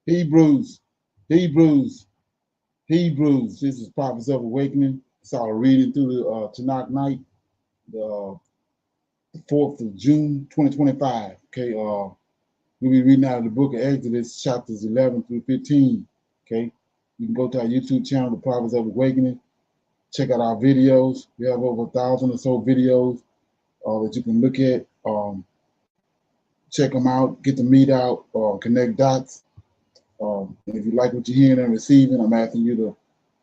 Hebrews, Hebrews, Hebrews. This is Prophets of Awakening. It's our reading through the Tanak night, the 4th of June, 2025. Okay, we'll be reading out of the book of Exodus, chapters 11 through 15. Okay, you can go to our YouTube channel, the Prophets of Awakening. Check out our videos. We have over 1,000 or so videos that you can look at. Check them out, get the meat out, connect dots. And if you like what you're hearing and receiving, I'm asking you to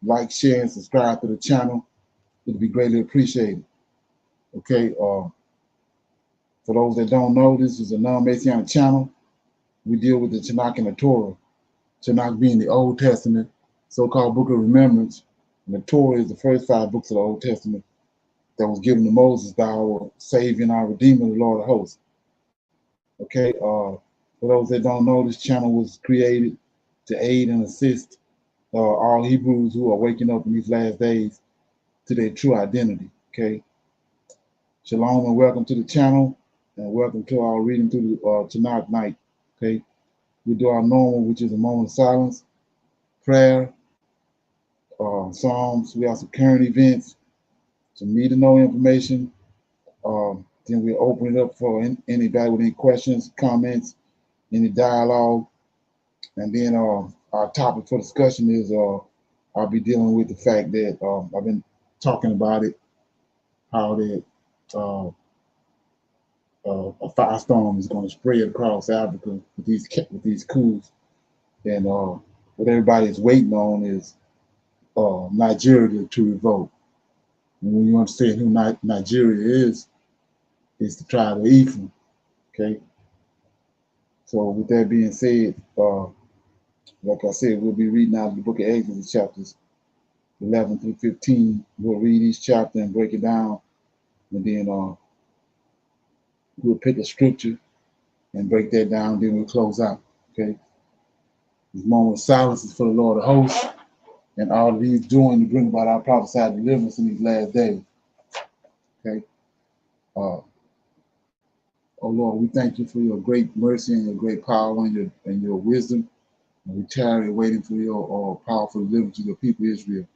like, share, and subscribe to the channel. It'd be greatly appreciated. Okay. For those that don't know, this is a non-Messianic channel. We deal with the Tanak and the Torah. Tanak being the Old Testament, so-called Book of Remembrance, and the Torah is the first 5 books of the Old Testament that was given to Moses by our Savior and our Redeemer, the Lord of hosts. Okay. For those that don't know, this channel was created to aid and assist all Hebrews who are waking up in these last days to their true identity. Okay. Shalom and welcome to the channel, and welcome to our reading through the Tanakh night. Okay. We do our normal, which is a moment of silence, prayer, psalms. We have some current events, some need to know information. Then we'll open it up for anybody with any questions, comments, any dialogue. And then our topic for discussion is I'll be dealing with the fact that I've been talking about it, how that a firestorm is going to spread across Africa with these coups, and what everybody is waiting on is Nigeria to revolt. And when you understand who Nigeria is the tribe of Ephraim. Okay. So with that being said, like I said, we'll be reading out of the book of Exodus, chapters 11 through 15. We'll read each chapter and break it down, and then we'll pick a scripture and break that down, then we'll close out. Okay. This moment of silence is for the Lord of hosts and all that he's doing to bring about our prophesied deliverance in these last days. Okay. Oh Lord, we thank you for your great mercy and your great power and your wisdom. And we tarry waiting for your powerful deliverance to your people Israel.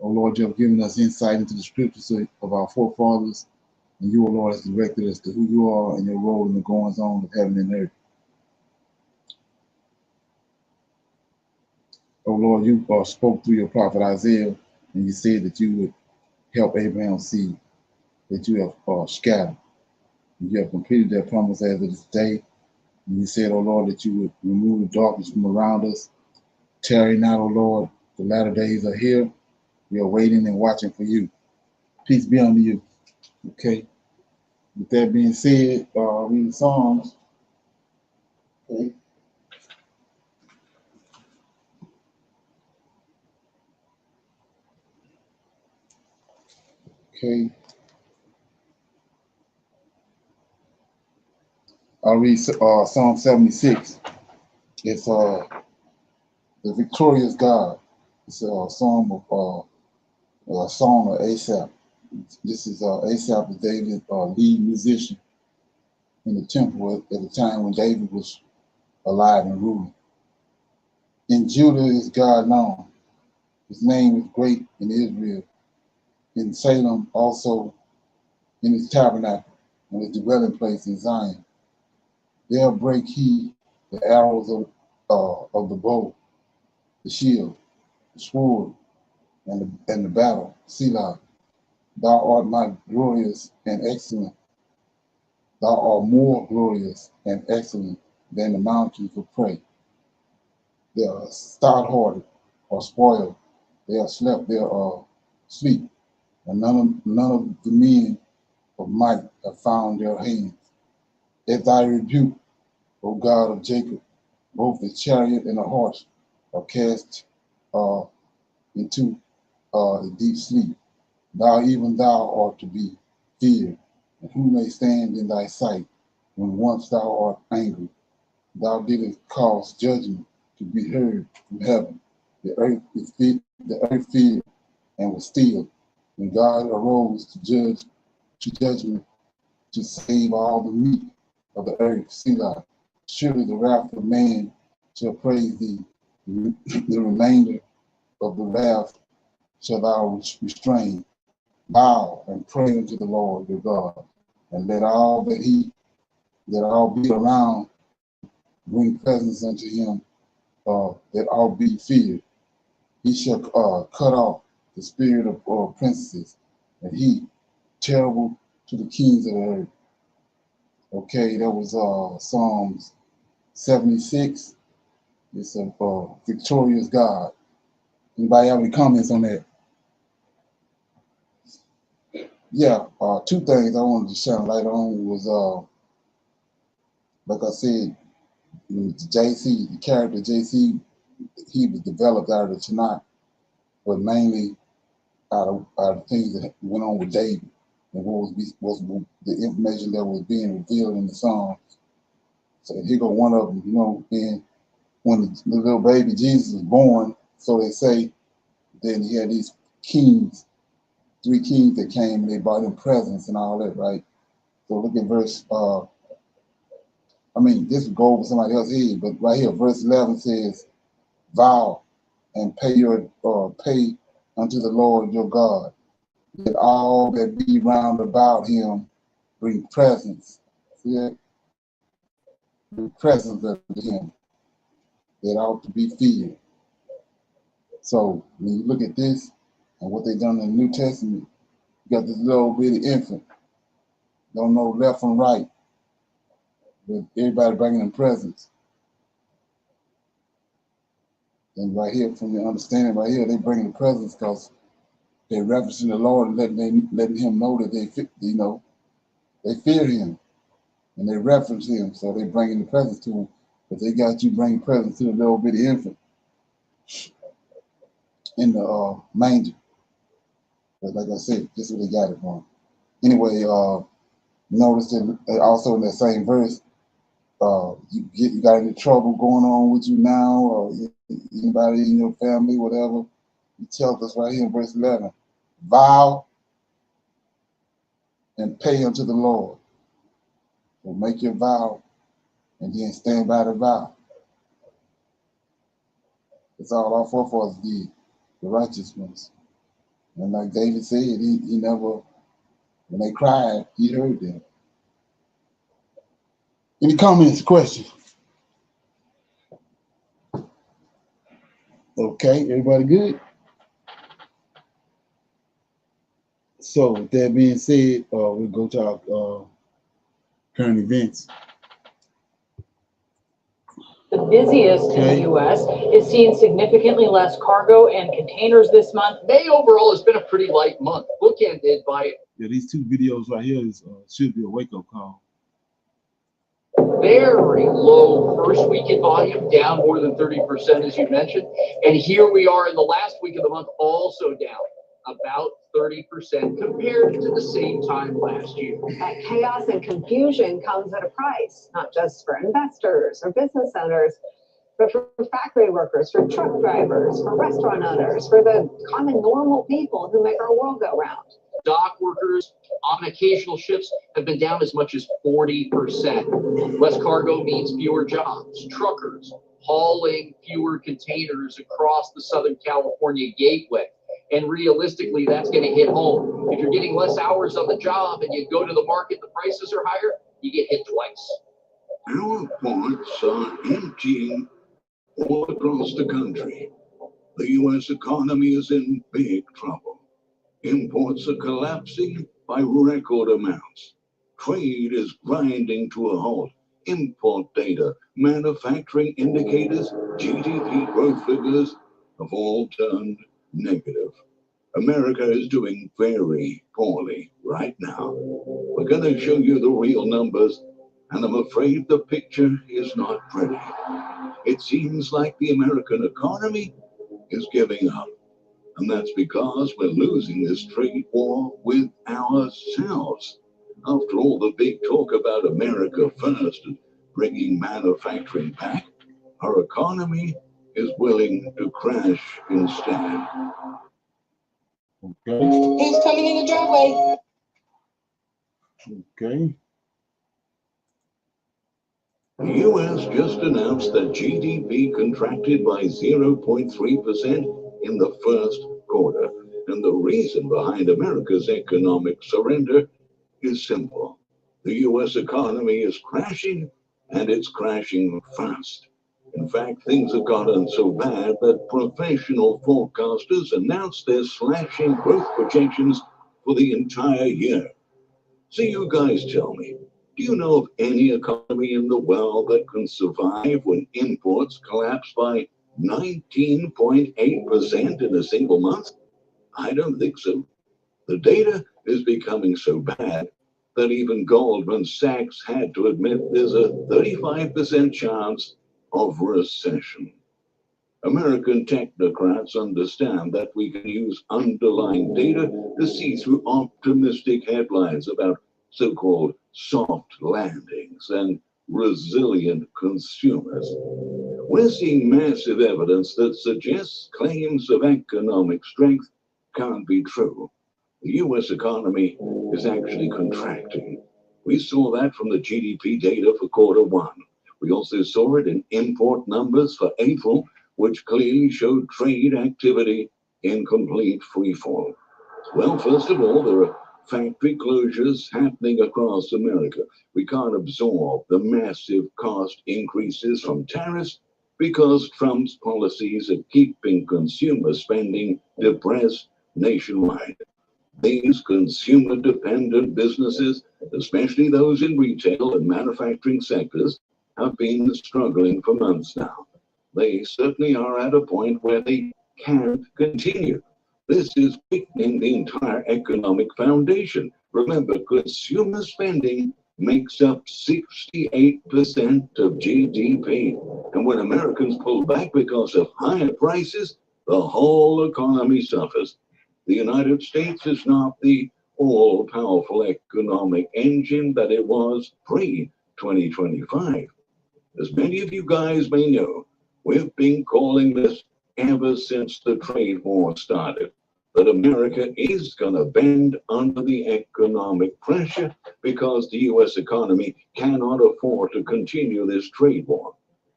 Oh Lord, you have given us insight into the scriptures of our forefathers, and you, oh Lord, has directed us to who you are and your role in the goings on of heaven and earth. Oh Lord, you spoke through your prophet Isaiah, and you said that you would help Abraham's seed, that you have scattered. You have completed that promise as of this day. And you said, oh Lord, that you would remove the darkness from around us. Tarry not, oh Lord, the latter days are here. We are waiting and watching for you. Peace be unto you. Okay. With that being said, reading Psalms. Okay. Okay. I'll read Psalm 76. It's the victorious God. It's a song of Asaph. This is Asaph, the David lead musician in the temple at the time when David was alive and ruling. In Judah is God known. His name is great in Israel. In Salem also, in his tabernacle and his dwelling place in Zion. There break he the arrows of the bow, the shield, the sword, and the battle. Selah, thou art not glorious and excellent. Thou art more glorious and excellent than the mountains of prey. They are stout-hearted or spoiled. They are slept. They are sleep. And none of the men of might have found their hands. At thy rebuke, O God of Jacob, both the chariot and the horse are cast into the deep sleep. Even thou art to be feared, and who may stand in thy sight when once thou art angry? Thou didst cause judgment to be heard from heaven. The earth feared and was still. When God arose to judgment, to save all the meat of the earth, Selah. Surely the wrath of man shall praise thee. The remainder of the wrath shall thou restrain. Bow and pray unto the Lord your God, and let all be around bring presence unto him, that all be feared. He shall cut off the spirit of princes, and he terrible to the kings of the earth. Okay, that was Psalms 76. It's a victorious God. Anybody have any comments on that? Yeah, two things I wanted to shine light on was, like I said, JC, the character JC, he was developed out of the Tanak, but mainly out of things that went on with David and what was the information that was being revealed in the Psalms. So here go one of them, and when the little baby Jesus was born, so they say, then he had these kings, 3 kings that came and they brought him presents and all that, right? So look at verse, this would go over somebody else's head, but right here, verse 11 says, vow and pay unto the Lord your God. Let all that be round about him bring presents. See that? Bring presents unto him that ought to be feared. So when you look at this and what they done in the New Testament, you got this little bitty infant, don't know left from right, but everybody bringing them presents. And right here, from the understanding right here, they bringing the presents because they're referencing the Lord and letting him know that they fear him and they reference him. So they bringing the presents to him. But they got you bringing presents to the little bitty infant in the manger. But like I said, this is what they got it from. Anyway, notice that also in that same verse, you got any trouble going on with you now, or anybody in your family, whatever, he tells us right here in verse 11, vow and pay unto the Lord. So make your vow and then stand by the vow. That's all our forefathers did, the righteous ones. And like David said, he never, when they cried, he heard them. Any comments, questions? Okay, everybody good? So with that being said, we'll go to our current events. The busiest in the U.S. is seeing significantly less cargo and containers this month. May overall has been a pretty light month, bookended by these 2 videos right here should be a wake-up call. very low first week in volume, down more than 30%, as you mentioned. And here we are in the last week of the month, also down about 30% compared to the same time last year. That chaos and confusion comes at a price, not just for investors or business owners, but for factory workers, for truck drivers, for restaurant owners, for the common normal people who make our world go round. Dock workers on occasional ships have been down as much as 40%. Less cargo means fewer jobs. Truckers hauling fewer containers across the Southern California gateway. And realistically, that's going to hit home. If you're getting less hours on the job and you go to the market, the prices are higher, you get hit twice. Our ports are emptying all across the country. The U.S. economy is in big trouble. Imports are collapsing by record amounts. Trade is grinding to a halt. Import data, manufacturing indicators, GDP growth figures have all turned negative. America is doing very poorly right now. We're going to show you the real numbers, and I'm afraid the picture is not pretty. It seems like the American economy is giving up. And that's because we're losing this trade war with ourselves. After all the big talk about America first and bringing manufacturing back, our economy is willing to crash instead. Okay. He's coming in the driveway. Okay. The US just announced that GDP contracted by 0.3% in the first quarter. And the reason behind America's economic surrender is simple. The US economy is crashing, and it's crashing fast. In fact, things have gotten so bad that professional forecasters announced they're slashing growth projections for the entire year. So you guys tell me, do you know of any economy in the world that can survive when imports collapse by 19.8% in a single month? I don't think so. The data is becoming so bad that even Goldman Sachs had to admit there's a 35% chance of recession. American technocrats understand that we can use underlying data to see through optimistic headlines about so-called soft landings and resilient consumers. We're seeing massive evidence that suggests claims of economic strength can't be true. The US economy is actually contracting. We saw that from the GDP data for quarter one. We also saw it in import numbers for April, which clearly showed trade activity in complete freefall. Well, first of all, there are factory closures happening across America. We can't absorb the massive cost increases from tariffs because Trump's policies are keeping consumer spending depressed nationwide. These consumer-dependent businesses, especially those in retail and manufacturing sectors, have been struggling for months now. They certainly are at a point where they can't continue. This is weakening the entire economic foundation. Remember, consumer spending makes up 68% of GDP. And when Americans pull back because of higher prices, the whole economy suffers. The United States is not the all-powerful economic engine that it was pre-2025. As many of you guys may know, we've been calling this ever since the trade war started, that America is going to bend under the economic pressure because the US economy cannot afford to continue this trade war.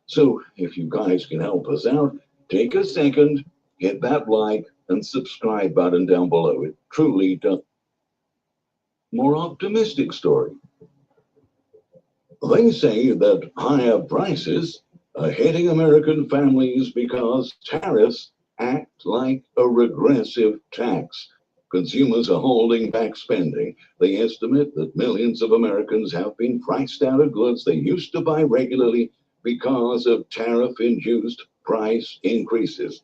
So if you guys can help us out, take a second, hit that like and subscribe button down below. It truly does. More optimistic story. They say that higher prices are hitting American families because tariffs act like a regressive tax. Consumers are holding back spending. They estimate that millions of Americans have been priced out of goods they used to buy regularly because of tariff-induced price increases.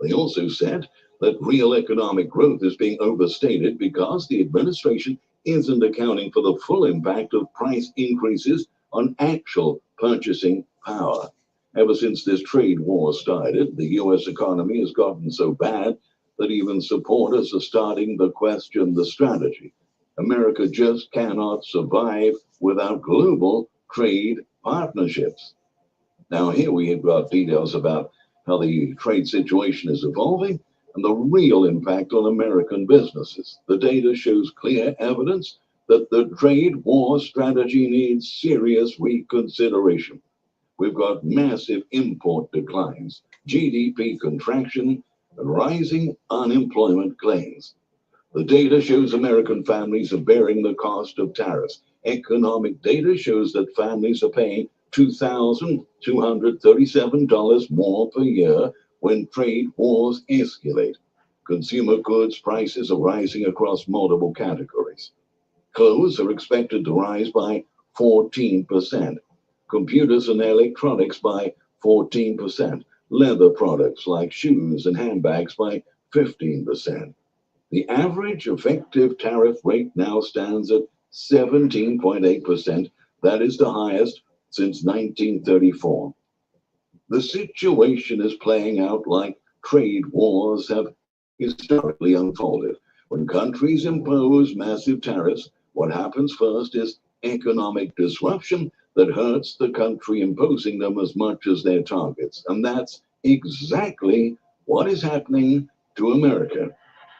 They also said that real economic growth is being overstated because the administration isn't accounting for the full impact of price increases on actual purchasing power. Ever since this trade war started, the US economy has gotten so bad that even supporters are starting to question the strategy. America just cannot survive without global trade partnerships. Now, here we have got details about how the trade situation is evolving and the real impact on American businesses. The data shows clear evidence that the trade war strategy needs serious reconsideration. We've got massive import declines, GDP contraction, and rising unemployment claims. The data shows American families are bearing the cost of tariffs. Economic data shows that families are paying $2,237 more per year when trade wars escalate. Consumer goods prices are rising across multiple categories. Clothes are expected to rise by 14%. Computers and electronics by 14%. Leather products like shoes and handbags by 15%. The average effective tariff rate now stands at 17.8%. That is the highest since 1934. The situation is playing out like trade wars have historically unfolded. When countries impose massive tariffs, what happens first is economic disruption that hurts the country imposing them as much as their targets. And that's exactly what is happening to America.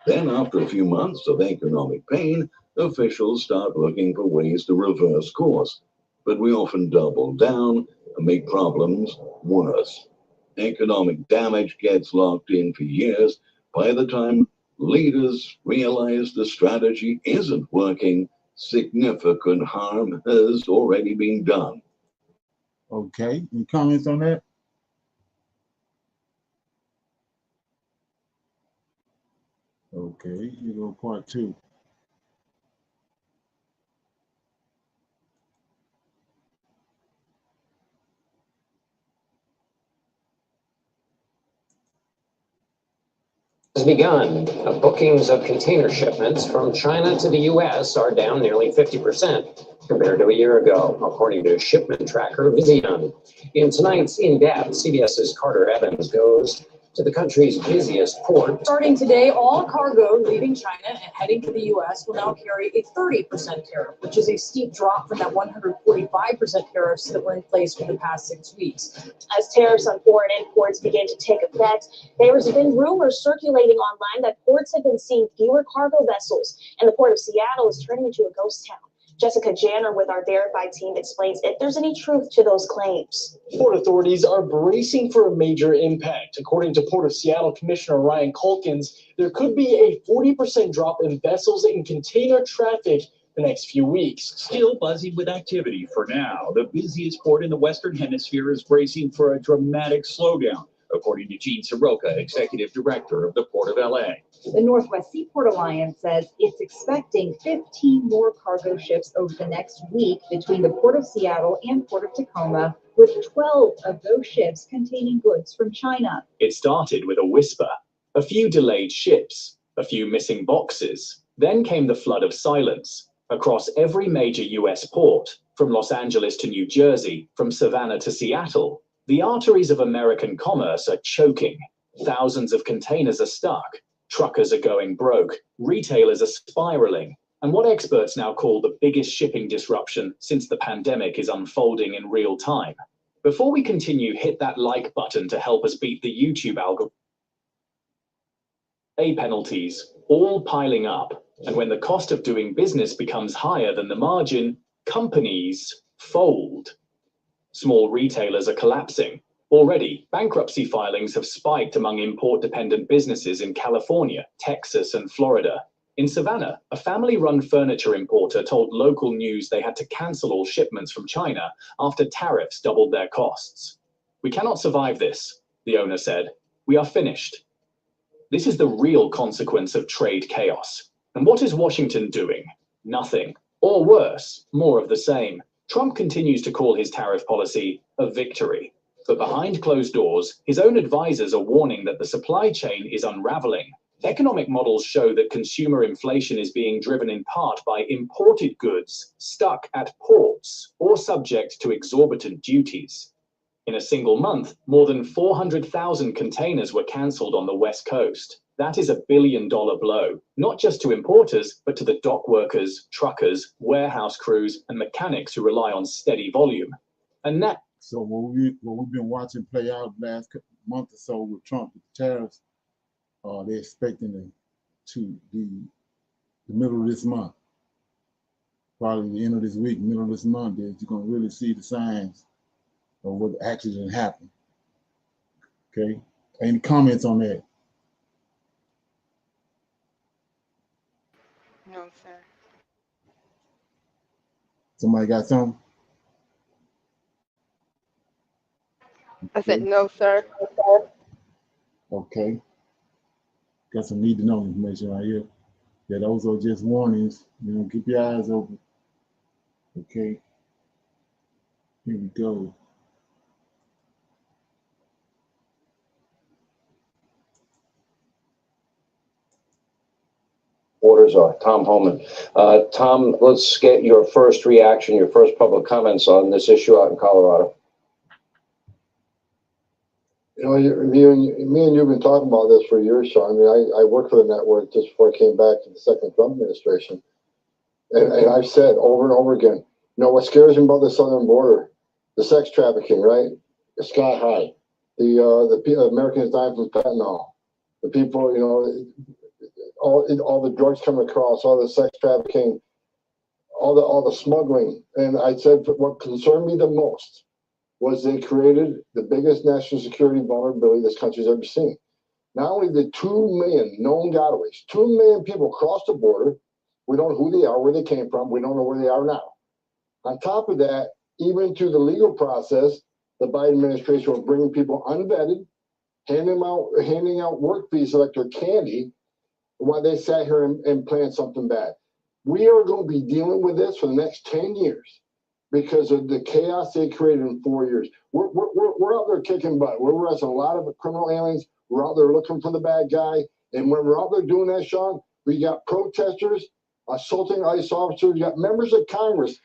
Then, after a few months of economic pain, officials start looking for ways to reverse course. but we often double down and make problems worse. Economic damage gets locked in for years. By the time leaders realize the strategy isn't working, significant harm has already been done. Okay, any comments on that? Okay, here go part two. Has begun. Bookings of container shipments from China to the U.S. are down nearly 50% compared to a year ago, according to shipment tracker Vision. In tonight's In-Depth, CBS's Carter Evans goes to the country's busiest port. Starting today, all cargo leaving China and heading to the U.S. will now carry a 30% tariff, which is a steep drop from that 145% tariffs that were in place for the past 6 weeks. As tariffs on foreign imports begin to take effect, there's been rumors circulating online that ports have been seeing fewer cargo vessels, and the port of Seattle is turning into a ghost town. Jessica Janner with our Verified team explains if there's any truth to those claims. Port authorities are bracing for a major impact. According to Port of Seattle Commissioner Ryan Culkins, there could be a 40% drop in vessels and container traffic the next few weeks. Still buzzing with activity for now. The busiest port in the Western Hemisphere is bracing for a dramatic slowdown, according to Gene Soroka, Executive Director of the Port of LA. The Northwest Seaport Alliance says it's expecting 15 more cargo ships over the next week between the Port of Seattle and Port of Tacoma, with 12 of those ships containing goods from China. It started with a whisper, a few delayed ships, a few missing boxes. Then came the flood of silence across every major U.S. port, from Los Angeles to New Jersey, from Savannah to Seattle. The arteries of American commerce are choking. Thousands of containers are stuck. Truckers are going broke. Retailers are spiraling. And what experts now call the biggest shipping disruption since the pandemic is unfolding in real time. Before we continue, hit that like button to help us beat the YouTube algorithm. Penalties, all piling up. And when the cost of doing business becomes higher than the margin, companies fold. Small retailers are collapsing. Already, bankruptcy filings have spiked among import-dependent businesses in California, Texas, and Florida. In Savannah, a family-run furniture importer told local news they had to cancel all shipments from China after tariffs doubled their costs. "We cannot survive this," the owner said. "We are finished." This is the real consequence of trade chaos. And what is Washington doing? Nothing. Or worse, more of the same. Trump continues to call his tariff policy a victory. But behind closed doors, his own advisors are warning that the supply chain is unraveling. Economic models show that consumer inflation is being driven in part by imported goods stuck at ports or subject to exorbitant duties. In a single month, more than 400,000 containers were cancelled on the West Coast. That is $1 billion blow, not just to importers, but to the dock workers, truckers, warehouse crews, and mechanics who rely on steady volume. And that. So what we've been watching play out last month or so with Trump with the tariffs, they're expecting it to be the middle of this month, probably the end of this week, middle of this month, that you're going to really see the signs of what actually going to happen. Okay, any comments on that? No, sir. Somebody got something? I said no, sir. Okay. Got some need to know information right here. Yeah, those are just warnings. You know, keep your eyes open. Okay. Here we go. Orders are Tom Homan. Tom, let's get your first reaction, your first public comments on this issue out in Colorado. You know, me and you've been talking about this for years, Sean. I mean, I worked for the network just before I came back to the second Trump administration. And I've said over and over again, you know, what scares me about the southern border, the sex trafficking, right? It's sky high. The Americans dying from fentanyl. The people, you know, all the drugs coming across, all the sex trafficking, all the smuggling. And I said what concerned me the most was they created the biggest national security vulnerability this country's ever seen. Not only did 2 million known gotaways, 2 million people cross the border, we don't know who they are, where they came from, we don't know where they are now. On top of that, even through the legal process, the Biden administration was bringing people unvetted, handing out work visas like they're candy, while they sat here and planned something bad. We are going to be dealing with this for the next 10 years because of the chaos they created in 4 years. We're out there kicking butt. We're arresting a lot of criminal aliens. We're out there looking for the bad guy. And when we're out there doing that, Sean, we got protesters assaulting ICE officers. You got members of Congress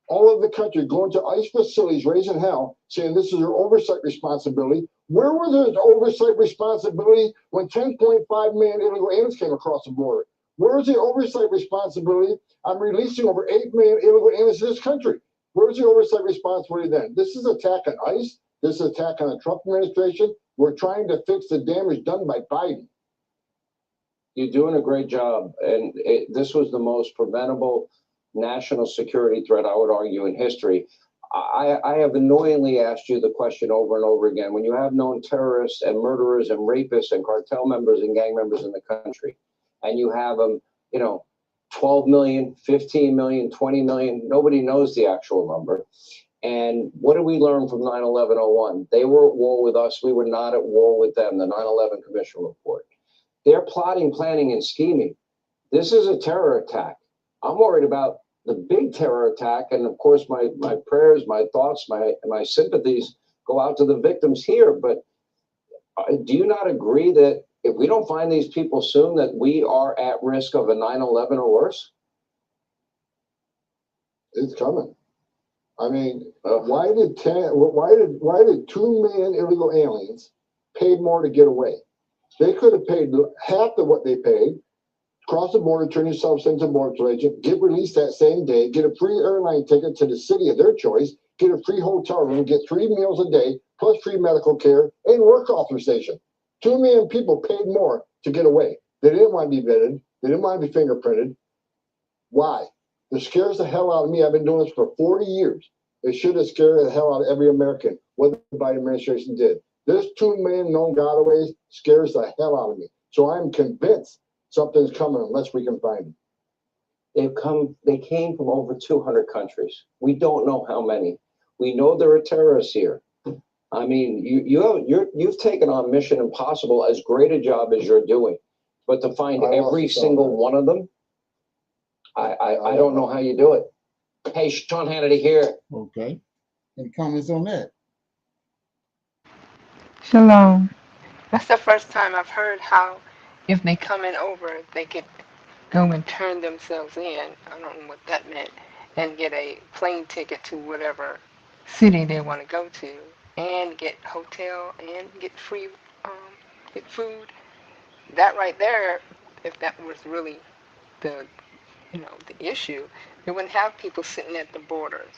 all over the country going to ICE facilities, raising hell, saying this is their oversight responsibility. Where was their oversight responsibility when 10.5 million illegal aliens came across the border? Where's the oversight responsibility on releasing over 8 million illegal aliens to this country? Where's the oversight responsibility then? This is an attack on ICE. This is an attack on the Trump administration. We're trying to fix the damage done by Biden. You're doing a great job. And this was the most preventable national security threat, I would argue, in history. I have annoyingly asked you the question over and over again. When you have known terrorists and murderers and rapists and cartel members and gang members in the country, and you have them, 12 million, 15 million, 20 million, nobody knows the actual number. And what did we learn from 9/11/01? They were at war with us. We were not at war with them, the 9/11 Commission report. They're plotting, planning, and scheming. This is a terror attack. I'm worried about the big terror attack. And of course, my prayers, my thoughts, my sympathies go out to the victims here. But do you not agree that if we don't find these people soon, that we are at risk of a 9/11 or worse? It's coming. I mean, why did 2 million illegal aliens pay more to get away? They could have paid half of what they paid, cross the border, turn yourself into a border agent, get released that same day, get a free airline ticket to the city of their choice, get a free hotel room, get 3 meals a day, plus free medical care and work authorization. 2 million people paid more to get away. They didn't want to be vetted. They didn't want to be fingerprinted. Why? It scares the hell out of me. I've been doing this for 40 years. It should have scared the hell out of every American, what the Biden administration did. This 2 million known gotaways scares the hell out of me. So I'm convinced something's coming unless we can find them. They came from over 200 countries. We don't know how many. We know there are terrorists here. I mean, you've taken on Mission Impossible, as great a job as you're doing, but to find every single one of them, I don't know how you do it. Hey, Sean Hannity here. Okay. Any comments on that? Shalom. That's the first time I've heard how if they coming over, they could go and turn themselves in. I don't know what that meant. And get a plane ticket to whatever city they want to go to, and get hotel and get free, get food. That right there, if that was really the, the issue, they wouldn't have people sitting at the borders.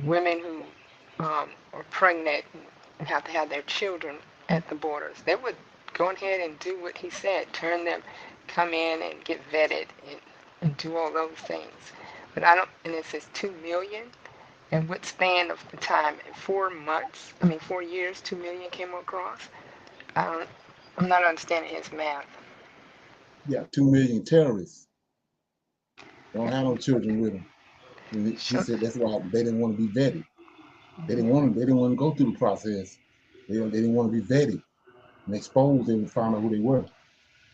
Women who are pregnant and have to have their children at the borders. They would go ahead and do what he said, come in and get vetted and do all those things. But and it says 2 million, and what span of the time? In 4 years, 2 million came across? I'm not understanding his math. Yeah, 2 million terrorists. Don't have no children with them. He said that's why they didn't want to be vetted. They didn't want to go through the process. They didn't want to be vetted and exposed and find out who they were.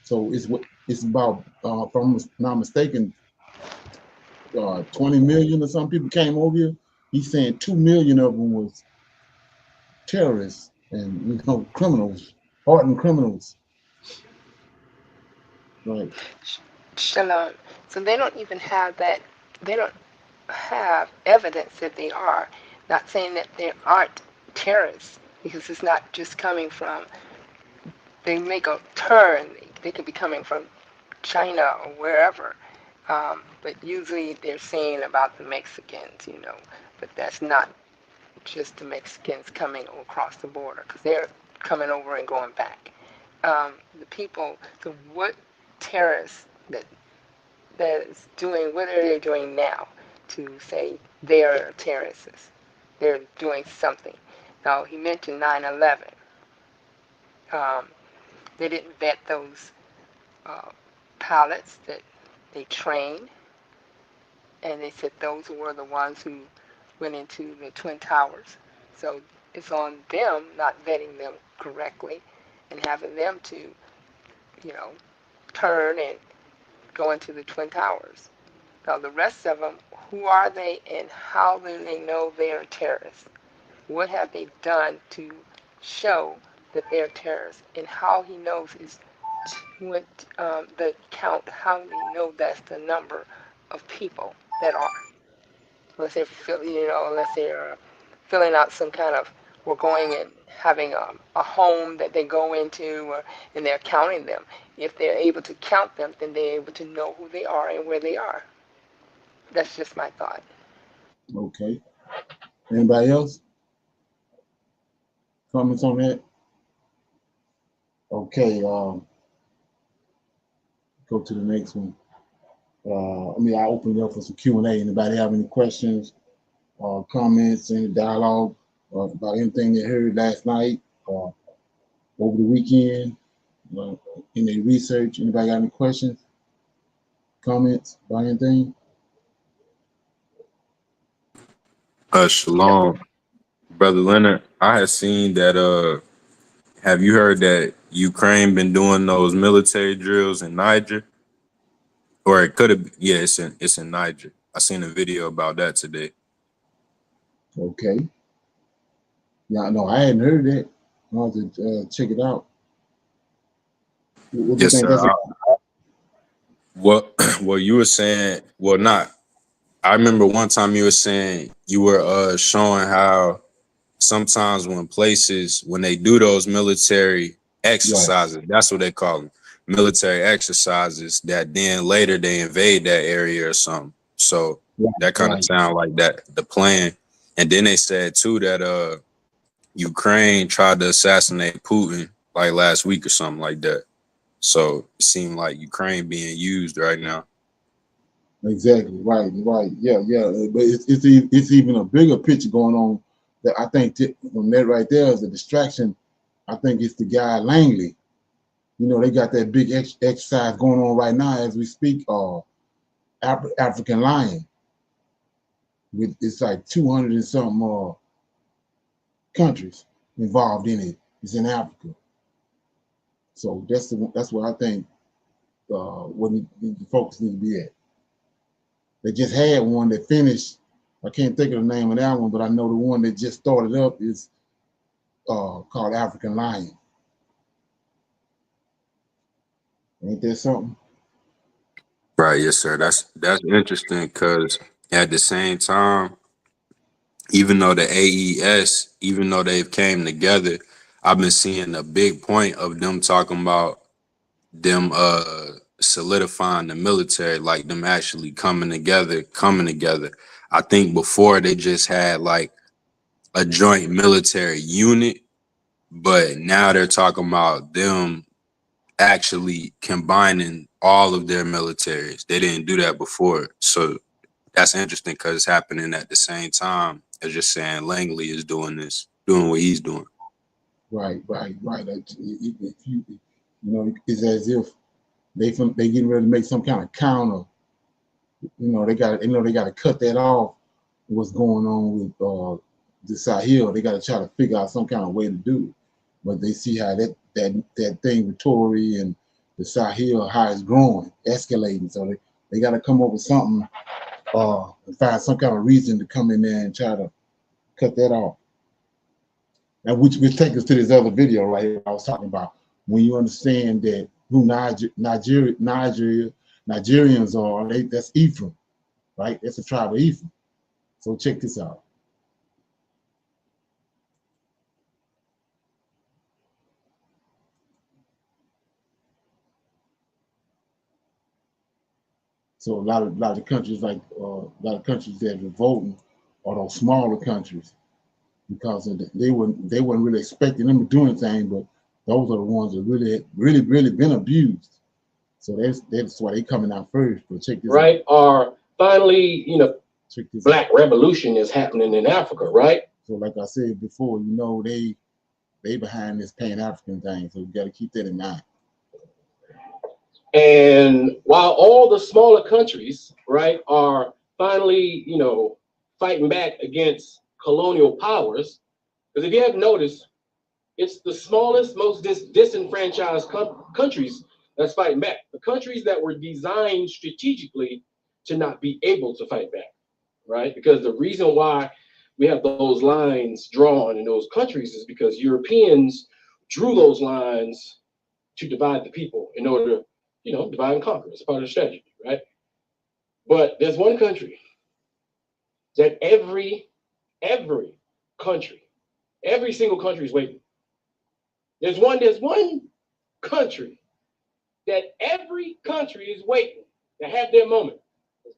So it's about, if I'm not mistaken, 20 million or some people came over here. He's saying 2 million of them was terrorists and criminals, hardened criminals. Right. Shalom. So they don't even have that. They don't have evidence that they are. Not saying that they aren't terrorists, because it's not just coming from. They make a turn. They could be coming from China or wherever. But usually they're saying about the Mexicans, but that's not just the Mexicans coming across the border, because they're coming over and going back. The people, so what terrorists that is doing, what are they doing now? to say they are terrorists. They're doing something. Now, he mentioned 9/11. They didn't vet those pilots that they trained, and they said those were the ones who went into the Twin Towers. So it's on them not vetting them correctly and having them to, turn and go into the Twin Towers. Now, the rest of them, who are they and how do they know they are terrorists? What have they done to show that they're terrorists? And how he knows is what the count, how they know that's the number of people that are. Unless they're, unless they're filling out some kind of, we're going and having a home that they go into, and they're counting them. If they're able to count them, then they're able to know who they are and where they are. That's just my thought. Okay. Anybody else? Comments on that? Okay. Go to the next one. I open it up for some Q&A. Anybody have any questions or comments, any dialogue about anything they heard last night or over the weekend? In their research, anybody got any questions, comments about anything? Shalom, Brother Leonard. I had seen that. Have you heard that Ukraine been doing those military drills in Niger? Or it could have. Yeah, it's in Niger. I seen a video about that today. Okay. Yeah, no, I hadn't heard that. I have to check it out. What do you Yes, think sir. that's about? What you were saying? Well, not. I remember one time you were saying you were showing how sometimes when they do those military exercises, that's what they call them, military exercises, that then later they invade that area or something. So that kind of sound like that, the plan. And then they said too that Ukraine tried to assassinate Putin like last week or something like that. So it seemed like Ukraine being used right now. Exactly, right. Yeah. But it's even a bigger picture going on that I think from that right there is a distraction. I think it's the guy Langley. They got that big exercise going on right now as we speak. African lion. It's like 200 and something countries involved in it. It's in Africa. So that's where I think what the focus need to be at. They just had one that finished. I can't think of the name of that one, but I know the one that just started up is called African Lion. Ain't that something? Right, yes, sir. That's interesting because at the same time, even though the AES, even though they've came together, I've been seeing a big point of them talking about them solidifying the military, like them actually coming together. I think before they just had like a joint military unit, but now they're talking about them actually combining all of their militaries. They didn't do that before. So that's interesting because it's happening at the same time as just saying Langley is doing what he's doing. Right. It's as if they getting ready to make some kind of counter. They got to cut that off. What's going on with the Sahel? They got to try to figure out some kind of way to do it. But they see how that thing with Tory and the Sahel, how it's growing, escalating. So they got to come up with something and find some kind of reason to come in there and try to cut that off. Now, which take us to this other video right here I was talking about. When you understand that who Nigerians are, that's Ephraim, right? That's a tribe of Ephraim. So check this out. So a lot of countries that are voting are those smaller countries because they weren't really expecting them to do anything, but those are the ones that really been abused. So that's why they coming out first. But check this out. Are finally, check this Black out. revolution is happening in Africa, right? So like I said before, you know, they behind this Pan-African thing, so you got to keep that in mind. And while all the smaller countries, right, are finally, you know, fighting back against colonial powers, because if you have noticed, it's the smallest, most disenfranchised countries that's fighting back. The countries that were designed strategically to not be able to fight back, right? Because the reason why we have those lines drawn in those countries is because Europeans drew those lines to divide the people in order to, you know, divide and conquer. It's part of the strategy, right? But there's one country that every country, every single country is waiting. There's one country that every country is waiting to have their moment.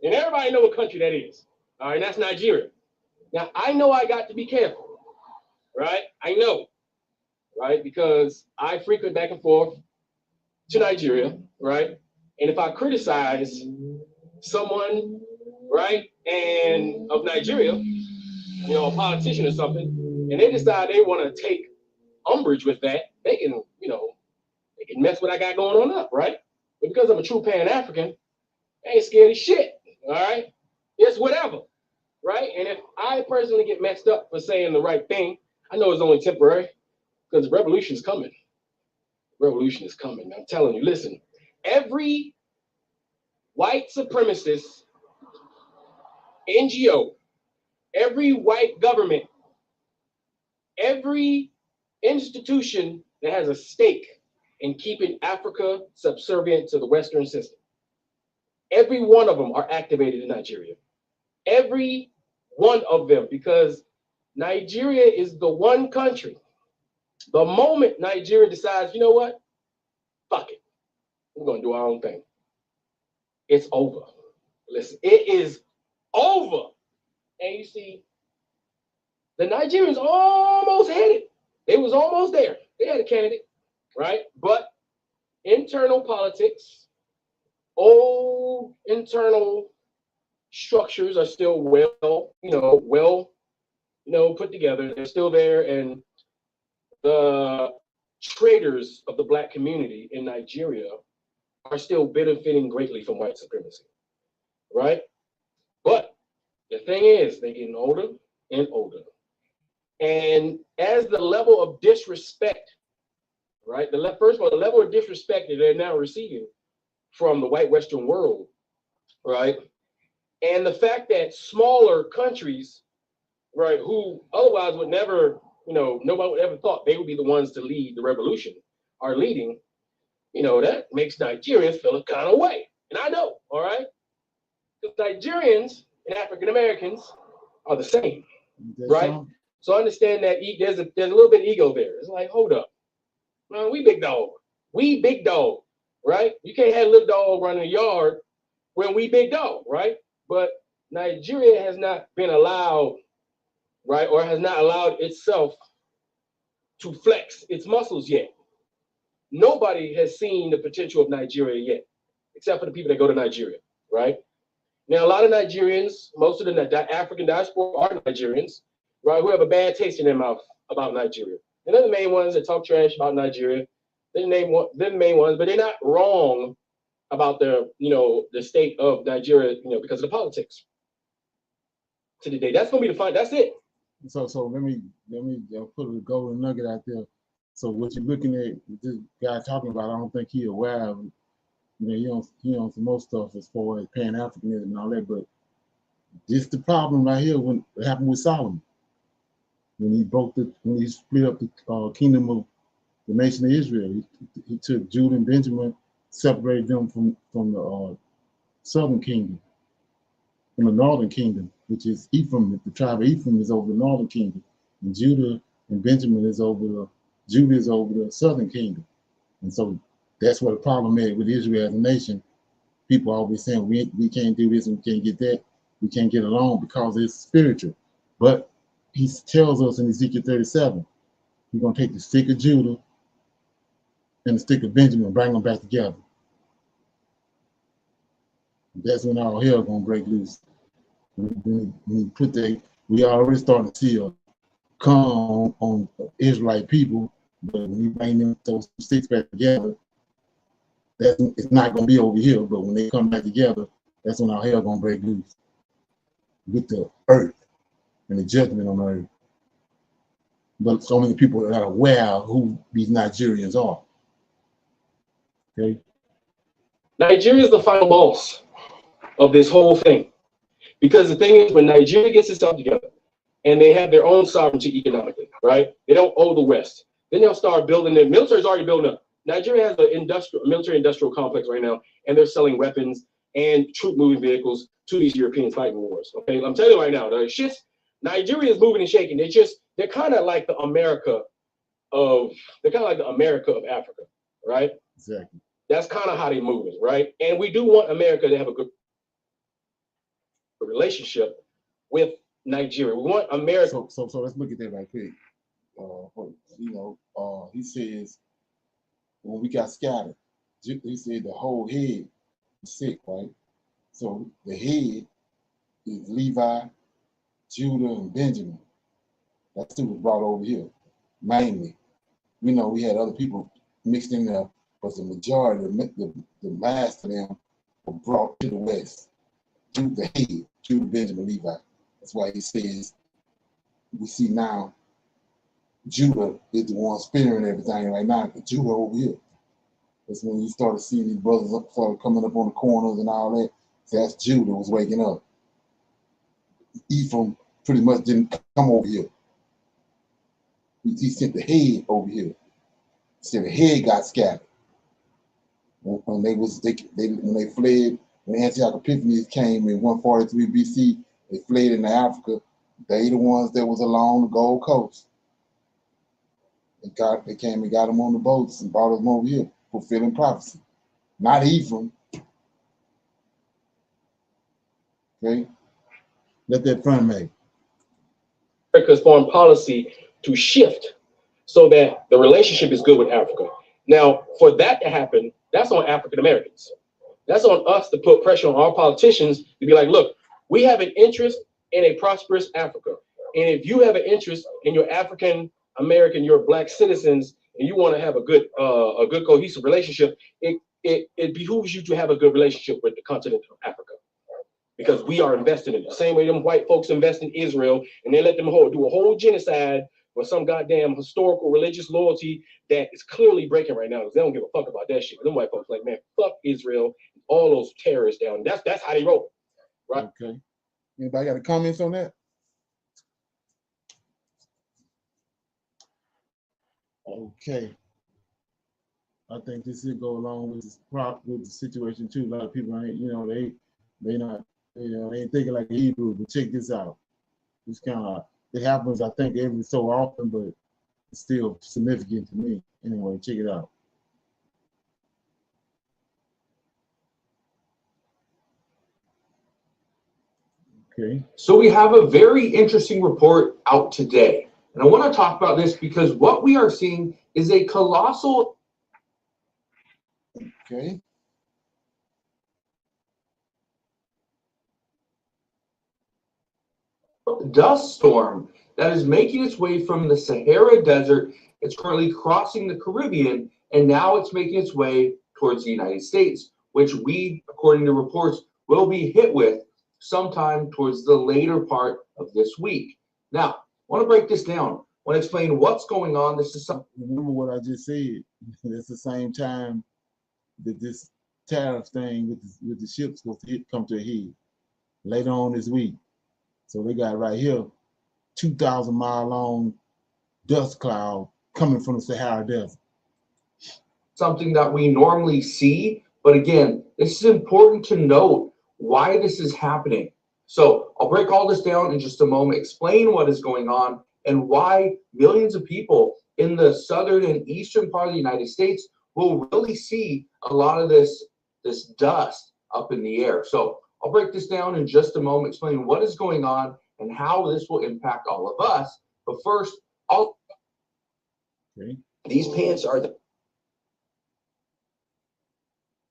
And everybody know what country that is. All right, that's Nigeria. Now, I know I got to be careful, right? I know, right? Because I frequent back and forth to Nigeria, right? And if I criticize someone, right, and of Nigeria, you know, a politician or something, and they decide they want to take umbrage with that, they can, you know, they can mess what I got going on up, right? But because I'm a true Pan-African, I ain't scared of shit, all right? It's whatever, right? And if I personally get messed up for saying the right thing, I know it's only temporary because the revolution is coming. Revolution is coming. I'm telling you, listen, every white supremacist NGO, every white government, every institution that has a stake in keeping Africa subservient to the Western system, every one of them are activated in Nigeria. Every one of them, because Nigeria is the one country. The moment Nigeria decides, you know what? Fuck it. We're going to do our own thing. It's over. Listen, it is over. And you see, the Nigerians almost had it. They was almost there. They had a candidate, right? But internal politics, old internal structures are still well put together. They're still there, and the traitors of the Black community in Nigeria are still benefiting greatly from white supremacy, right? But the thing is, they're getting older and older. And as the level of disrespect, right? First of all, the level of disrespect that they're now receiving from the white Western world, right? And the fact that smaller countries, right, who otherwise would never, nobody would ever thought they would be the ones to lead the revolution, are leading, that makes Nigerians feel a kind of way. And I know, all right? Because Nigerians and African Americans are the same, right? So I understand that there's a little bit of ego there. It's like, hold up, man, we big dog. We big dog, right? You can't have a little dog running the yard when we big dog, right? But Nigeria has not been allowed, right, or has not allowed itself to flex its muscles yet. Nobody has seen the potential of Nigeria yet, except for the people that go to Nigeria, right? Now, a lot of Nigerians, most of the African diaspora are Nigerians, right, who have a bad taste in their mouth about Nigeria. And they're the main ones that talk trash about Nigeria. They're the main ones, but they're not wrong about the state of Nigeria, because of the politics. To the day, that's gonna be the fight. That's it. So let me put a golden nugget out there. So what you're looking at, this guy talking about, I don't think he's aware of it. He on some most stuff as far as Pan-Africanism and all that, but this the problem right here when it happened with Solomon. When he split up the kingdom of the nation of Israel, he took Judah and Benjamin, separated them from the southern kingdom, from the northern kingdom, which is Ephraim. The tribe of Ephraim is over the northern kingdom, and Judah and Benjamin is over the southern kingdom. And so that's what the problem is with Israel as a nation. People always saying we can't do this and we can't get that, we can't get along because it's spiritual. But he tells us in Ezekiel 37, he's gonna take the stick of Judah and the stick of Benjamin and bring them back together. That's when all hell gonna break loose. We already starting to see a come on Israelite people, but when you bring them those six back together, it's not gonna be over here. But when they come back together, that's when our hell gonna break loose with the earth and the judgment on the earth. But so many people are not aware of who these Nigerians are. Okay. Nigeria is the final boss of this whole thing. Because the thing is, when Nigeria gets itself together and they have their own sovereignty economically, right? They don't owe the West. Then they'll start building their military is already building up. Nigeria has a military industrial complex right now, and they're selling weapons and troop moving vehicles to these European fighting wars. Okay, I'm telling you right now, Nigeria is moving and shaking. They're kind of like the America of Africa, right? Exactly. That's kind of how they're moving, right? And we do want America to have a good relationship with Nigeria. We want America. So let's look at that right quick. He says when we got scattered, he said the whole head is sick, right? So the head is Levi, Judah, and Benjamin. That's who was brought over here, mainly. We know we had other people mixed in there, but the majority, the mass of them were brought to the West. The head, Judah, Benjamin, Levi. That's why he says we see now Judah is the one spearing everything right now, but Judah over here. That's when you started seeing these brothers started coming up on the corners and all that. So that's Judah was waking up. Ephraim pretty much didn't come over here. He sent the head over here. So the head got scattered. When they fled, when Antioch Epiphanes came in 143 BC, they fled into Africa. They the ones that was along the Gold Coast. They came and got them on the boats and brought them over here, fulfilling prophecy. Not Ephraim. Okay? Let that front make. America's foreign policy to shift so that the relationship is good with Africa. Now, for that to happen, that's on African Americans. That's on us to put pressure on our politicians to be like, look, we have an interest in a prosperous Africa. And if you have an interest in your African American, your Black citizens, and you want to have a good cohesive relationship, it behooves you to have a good relationship with the continent of Africa. Because we are invested in it. The same way them white folks invest in Israel and they let them do a whole genocide for some goddamn historical religious loyalty that is clearly breaking right now because they don't give a fuck about that shit. Them white folks like, man, fuck Israel, all those terrorists down. That's how they roll, right? Okay. Anybody got any comments on that? Okay. I think this should go along with the situation too. A lot of people ain't, they not, they ain't thinking like a Hebrew, but check this out. It's kind of, it happens, I think, every so often, but it's still significant to me. Anyway, check it out. Okay. So we have a very interesting report out today. And I want to talk about this because what we are seeing is a colossal dust storm that is making its way from the Sahara Desert. It's currently crossing the Caribbean, and now it's making its way towards the United States, which we, according to reports, will be hit with sometime towards the later part of this week. Now, I want to break this down. I want to explain what's going on. This is something. Remember what I just said. It's the same time that this tariff thing with the ships supposed to come to a head later on this week. So they got right here 2,000-mile long dust cloud coming from the Sahara Desert. Something that we normally see, but again, this is important to note why this is happening. So I'll break all this down in just a moment, explain what is going on and why millions of people in the southern and eastern part of the United States will really see a lot of this dust up in the air. So I'll break this down in just a moment, explain what is going on and how this will impact all of us. But first, these pants are the.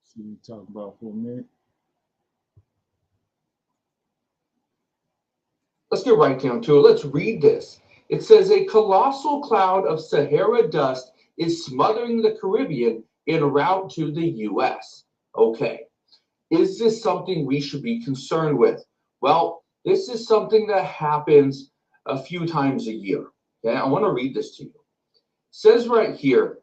So we talk about for a minute. get right down to it. Let's read this. It says a colossal cloud of Sahara dust is smothering the Caribbean en route to the U.S. Okay, is this something we should be concerned with? Well, this is something that happens a few times a year. Okay, I want to read this to you. It says right here,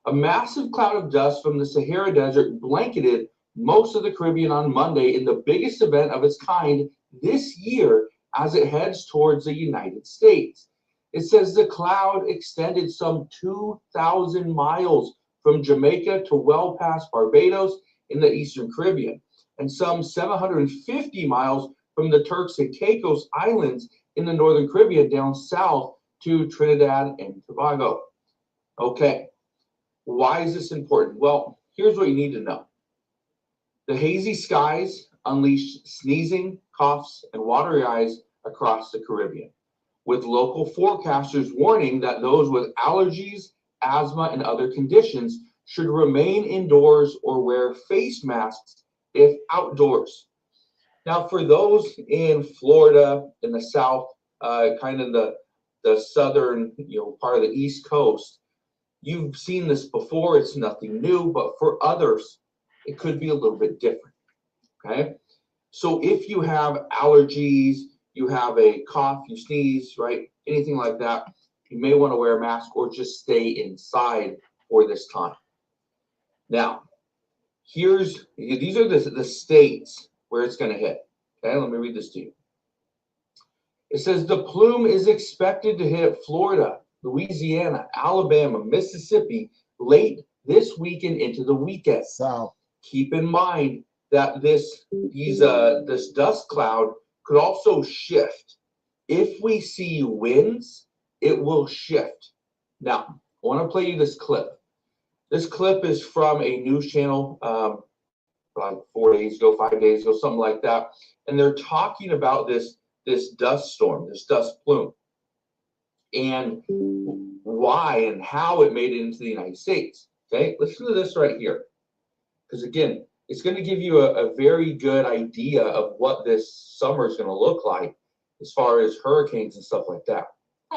a massive cloud of dust from the Sahara Desert blanketed most of the Caribbean on Monday in the biggest event of its kind this year as it heads towards the United States. It says the cloud extended some 2,000 miles from Jamaica to well past Barbados in the Eastern Caribbean, and some 750 miles from the Turks and Caicos Islands in the Northern Caribbean down south to Trinidad and Tobago. Okay, why is this important? Well, here's what you need to know. The hazy skies unleashed sneezing, coughs, and watery eyes across the Caribbean, with local forecasters warning that those with allergies, asthma, and other conditions should remain indoors or wear face masks if outdoors. Now, for those in Florida, in the south, kind of the southern, part of the East Coast, you've seen this before. It's nothing new, but for others, it could be a little bit different. Okay, so if you have allergies, you have a cough, you sneeze, right? Anything like that, you may want to wear a mask or just stay inside for this time. Now, these are the states where it's going to hit. Okay, let me read this to you. It says the plume is expected to hit Florida, Louisiana, Alabama, Mississippi late this weekend into the weekend. South. Keep in mind that this dust cloud could also shift. If we see winds, it will shift. Now, I want to play you this clip. This clip is from a news channel like 4 days ago, 5 days ago, something like that. And they're talking about this dust storm, this dust plume, and why and how it made it into the United States. Okay, listen to this right here. Because again, it's going to give you a very good idea of what this summer is going to look like as far as hurricanes and stuff like that.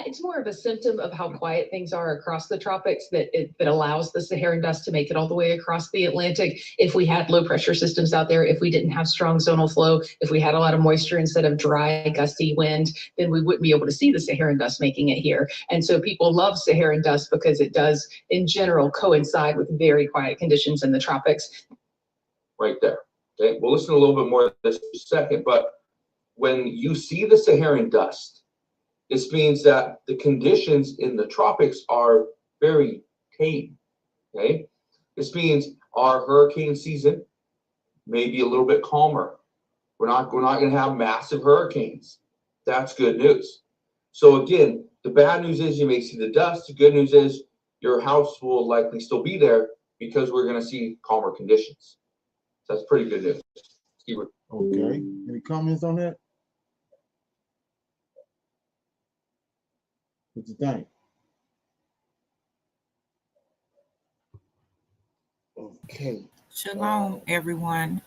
It's more of a symptom of how quiet things are across the tropics that allows the Saharan dust to make it all the way across the Atlantic. If we had low pressure systems out there, if we didn't have strong zonal flow, if we had a lot of moisture instead of dry, gusty wind, then we wouldn't be able to see the Saharan dust making it here. And so people love Saharan dust because it does, in general, coincide with very quiet conditions in the tropics. Right there. Okay, we'll listen a little bit more of this in a second, but when you see the Saharan dust, this means that the conditions in the tropics are very tame. Okay, this means our hurricane season may be a little bit calmer. We're not going to have massive hurricanes. That's good news. So again, the bad news is you may see the dust. The good news is your house will likely still be there because we're going to see calmer conditions. So that's pretty good news. Okay. Any comments on that? What you think? Okay. Shalom, everyone.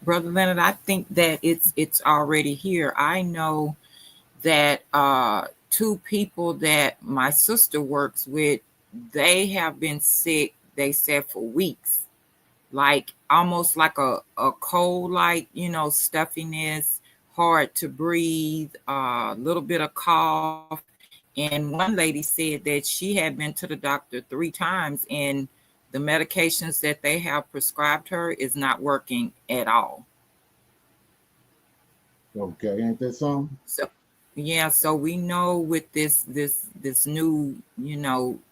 Brother Leonard, I think that it's already here. I know that two people that my sister works with, they have been sick, they said, for weeks. Like almost like a cold, like, stuffiness, hard to breathe, a little bit of cough. And one lady said that she had been to the doctor 3 times and the medications that they have prescribed her is not working at all. Okay, ain't that something? So yeah, so we know with this new,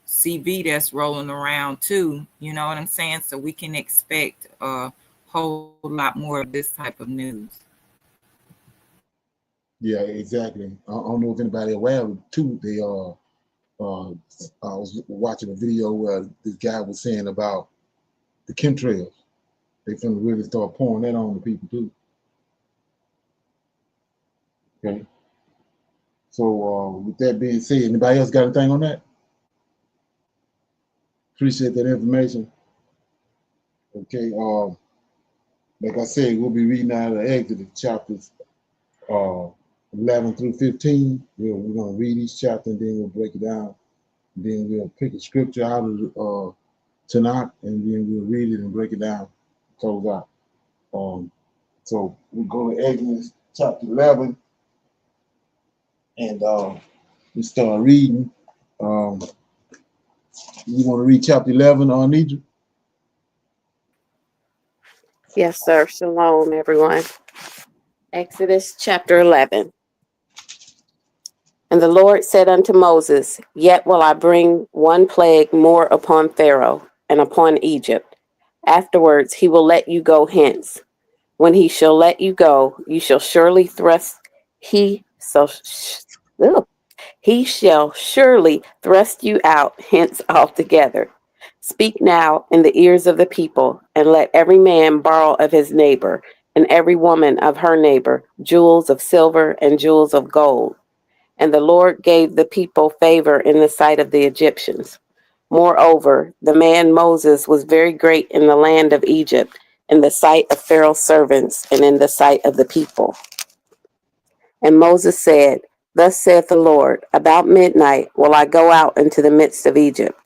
CV that's rolling around too, you know what I'm saying? So we can expect a whole lot more of this type of news. Yeah, exactly. I don't know if anybody aware of it too. I was watching a video where this guy was saying about the chemtrails. They finna really start pouring that on the people too. Okay. So with that being said, anybody else got anything on that? Appreciate that information. Okay. Like I said, we'll be reading out of Exodus chapters 11 through 15. We're going to read each chapter and then we'll break it down. Then we'll pick a scripture out of Tanak and then we'll read it and break it down, close out. So we go to Exodus chapter 11 and we start reading. You want to read chapter 11 on Egypt? Yes, sir. Shalom, everyone. Exodus chapter 11. And the Lord said unto Moses, Yet will I bring one plague more upon Pharaoh and upon Egypt. Afterwards he will let you go hence. When he shall let you go, you shall surely he shall surely thrust you out hence altogether. Speak now in the ears of the people, and let every man borrow of his neighbor, and every woman of her neighbor, jewels of silver and jewels of gold. And the Lord gave the people favor in the sight of the Egyptians. Moreover, the man Moses was very great in the land of Egypt, in the sight of Pharaoh's servants, and in the sight of the people. And Moses said, Thus saith the Lord, About midnight will I go out into the midst of Egypt,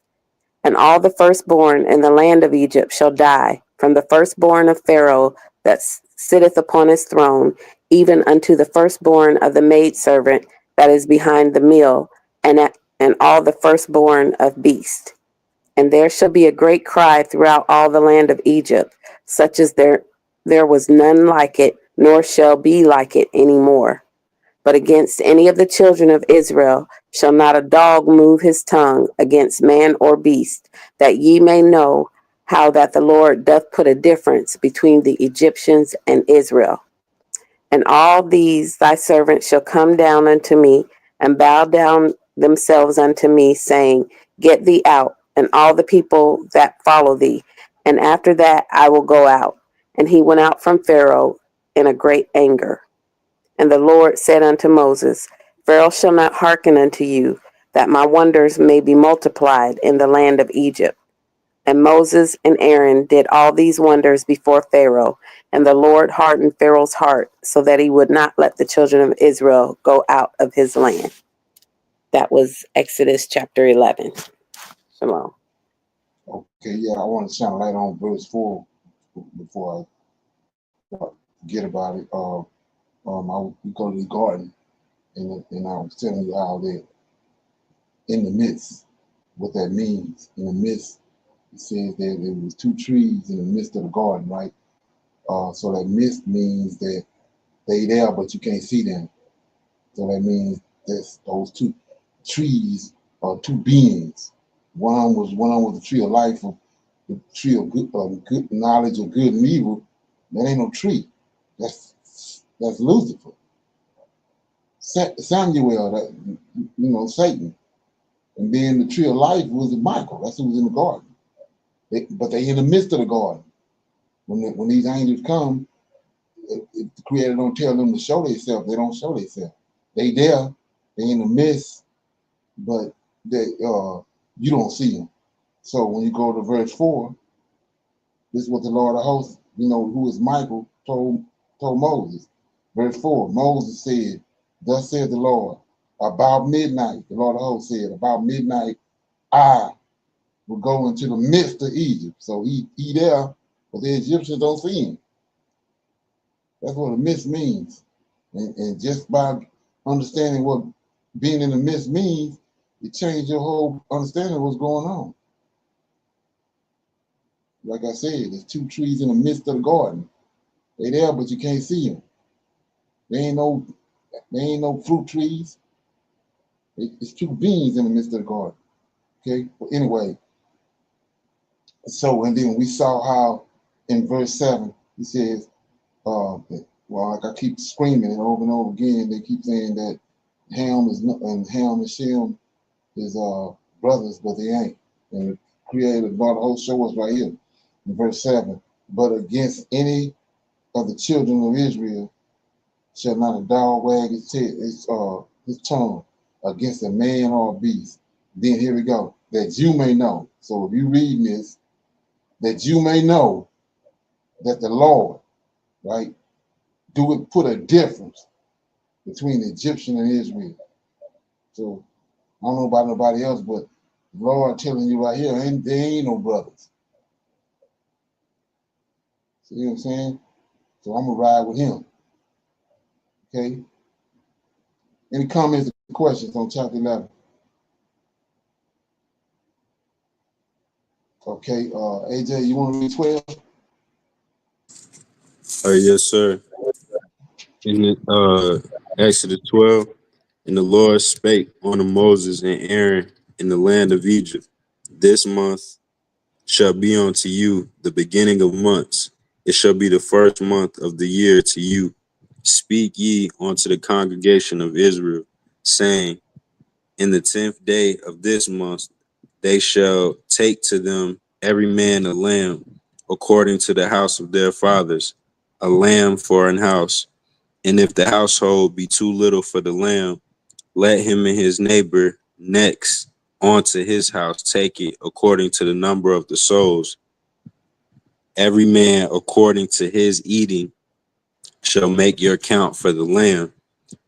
and all the firstborn in the land of Egypt shall die, from the firstborn of Pharaoh that sitteth upon his throne, even unto the firstborn of the maidservant that is behind the mill, and all the firstborn of beast. And there shall be a great cry throughout all the land of Egypt, such as there was none like it, nor shall be like it any more. But against any of the children of Israel shall not a dog move his tongue against man or beast, that ye may know how that the Lord doth put a difference between the Egyptians and Israel. And all these thy servants shall come down unto me, and bow down themselves unto me, saying, Get thee out, and all the people that follow thee, and after that I will go out. And he went out from Pharaoh in a great anger. And the Lord said unto Moses, Pharaoh shall not hearken unto you, that my wonders may be multiplied in the land of Egypt. And Moses and Aaron did all these wonders before Pharaoh, and the Lord hardened Pharaoh's heart, so that he would not let the children of Israel go out of his land. That was Exodus chapter 11. Shalom. Okay, yeah, I want to shine a light on verse 4 before I forget about it. We go to the garden, and I was telling you how that in the midst, what that means. In the midst, it says that there was two trees in the midst of the garden, right? So that mist means that they there, but you can't see them. So that means that those two trees are two beings. One was the tree of life, of the tree of good knowledge of good and evil. That ain't no tree. That's Lucifer. Samuel, Satan. And then the tree of life was Michael. That's who was in the garden. But they in the midst of the garden. When these angels come, if the Creator don't tell them to show themselves, they don't show themselves. They there, they in the midst, but you don't see them. So when you go to verse 4, this is what the Lord of hosts, who is Michael, told Moses. Verse 4, Moses said, Thus said the Lord, about midnight, the Lord of hosts said, about midnight, I will go into the midst of Egypt. So he there, but the Egyptians don't see him. That's what a mist means. And just by understanding what being in the midst means, it changed your whole understanding of what's going on. Like I said, there's two trees in the midst of the garden. They there, but you can't see them. There ain't no fruit trees. It's two beings in the midst of the garden. Okay. Well, anyway, and then we saw how in verse 7 he says, like I keep screaming it over and over again, they keep saying that Ham and Shem is brothers, but they ain't. And the Creator God will show us right here in verse 7. But against any of the children of Israel shall not a dog wag his tongue against a man or a beast. Then here we go, that you may know. So if you reading this, that you may know that the Lord, right, put a difference between the Egyptian and Israel. So I don't know about nobody else, but the Lord telling you right here, there ain't no brothers. See what I'm saying? So I'm gonna ride with him. Okay. Any comments or questions on chapter 11? Okay, AJ, you want to read 12? Yes, sir. In Exodus 12, and the Lord spake unto Moses and Aaron in the land of Egypt. This month shall be unto you the beginning of months. It shall be the first month of the year to you. Speak ye unto the congregation of Israel, saying, in the 10th day of this month they shall take to them every man a lamb, according to the house of their fathers, a lamb for an house. And if the household be too little for the lamb, let him and his neighbor next onto his house take it according to the number of the souls. Every man according to his eating shall make your count for the lamb.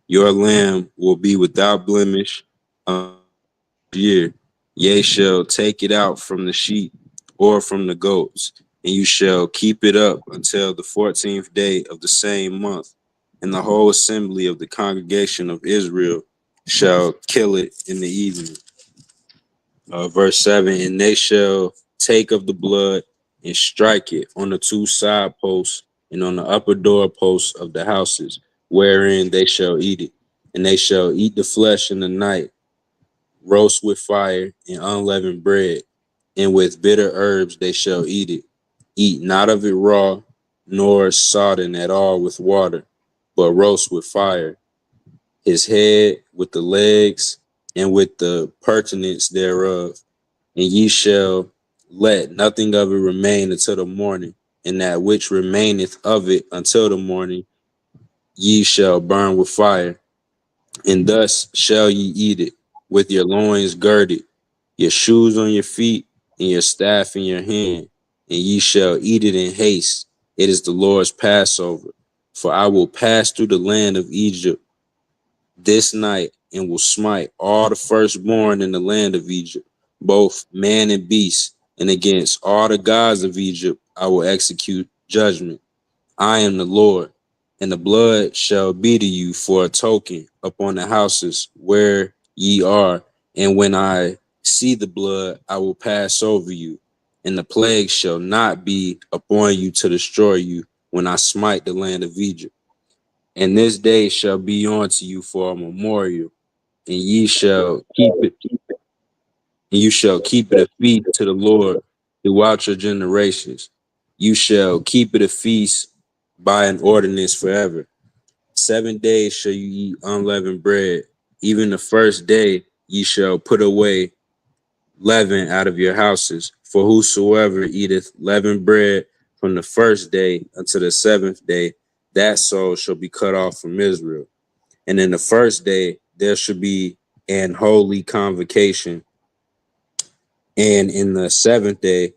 Your lamb will be without blemish a year. Ye shall take it out from the sheep or from the goats, and you shall keep it up until the 14th day of the same month. And the whole assembly of the congregation of Israel shall kill it in the evening. Verse 7, and they shall take of the blood and strike it on the two side posts and on the upper door posts of the houses, wherein they shall eat it. And they shall eat the flesh in the night, roast with fire and unleavened bread, and with bitter herbs they shall eat it. Eat not of it raw, nor sodden at all with water, but roast with fire, his head with the legs and with the pertinence thereof. And ye shall let nothing of it remain until the morning, and that which remaineth of it until the morning ye shall burn with fire. And thus shall ye eat it, with your loins girded, your shoes on your feet, and your staff in your hand. And ye shall eat it in haste. It is the Lord's Passover. For I will pass through the land of Egypt this night, and will smite all the firstborn in the land of Egypt, both man and beast, and against all the gods of Egypt I will execute judgment. I am the Lord, and the blood shall be to you for a token upon the houses where ye are. And when I see the blood, I will pass over you, and the plague shall not be upon you to destroy you when I smite the land of Egypt. And this day shall be unto you for a memorial, and ye shall keep it, and you shall keep it a feast to the Lord throughout your generations. You shall keep it a feast by an ordinance forever. 7 days shall you eat unleavened bread. Even the first day ye shall put away leaven out of your houses. For whosoever eateth leavened bread from the first day unto the 7th day, that soul shall be cut off from Israel. And in the first day there should be an holy convocation, and in the 7th day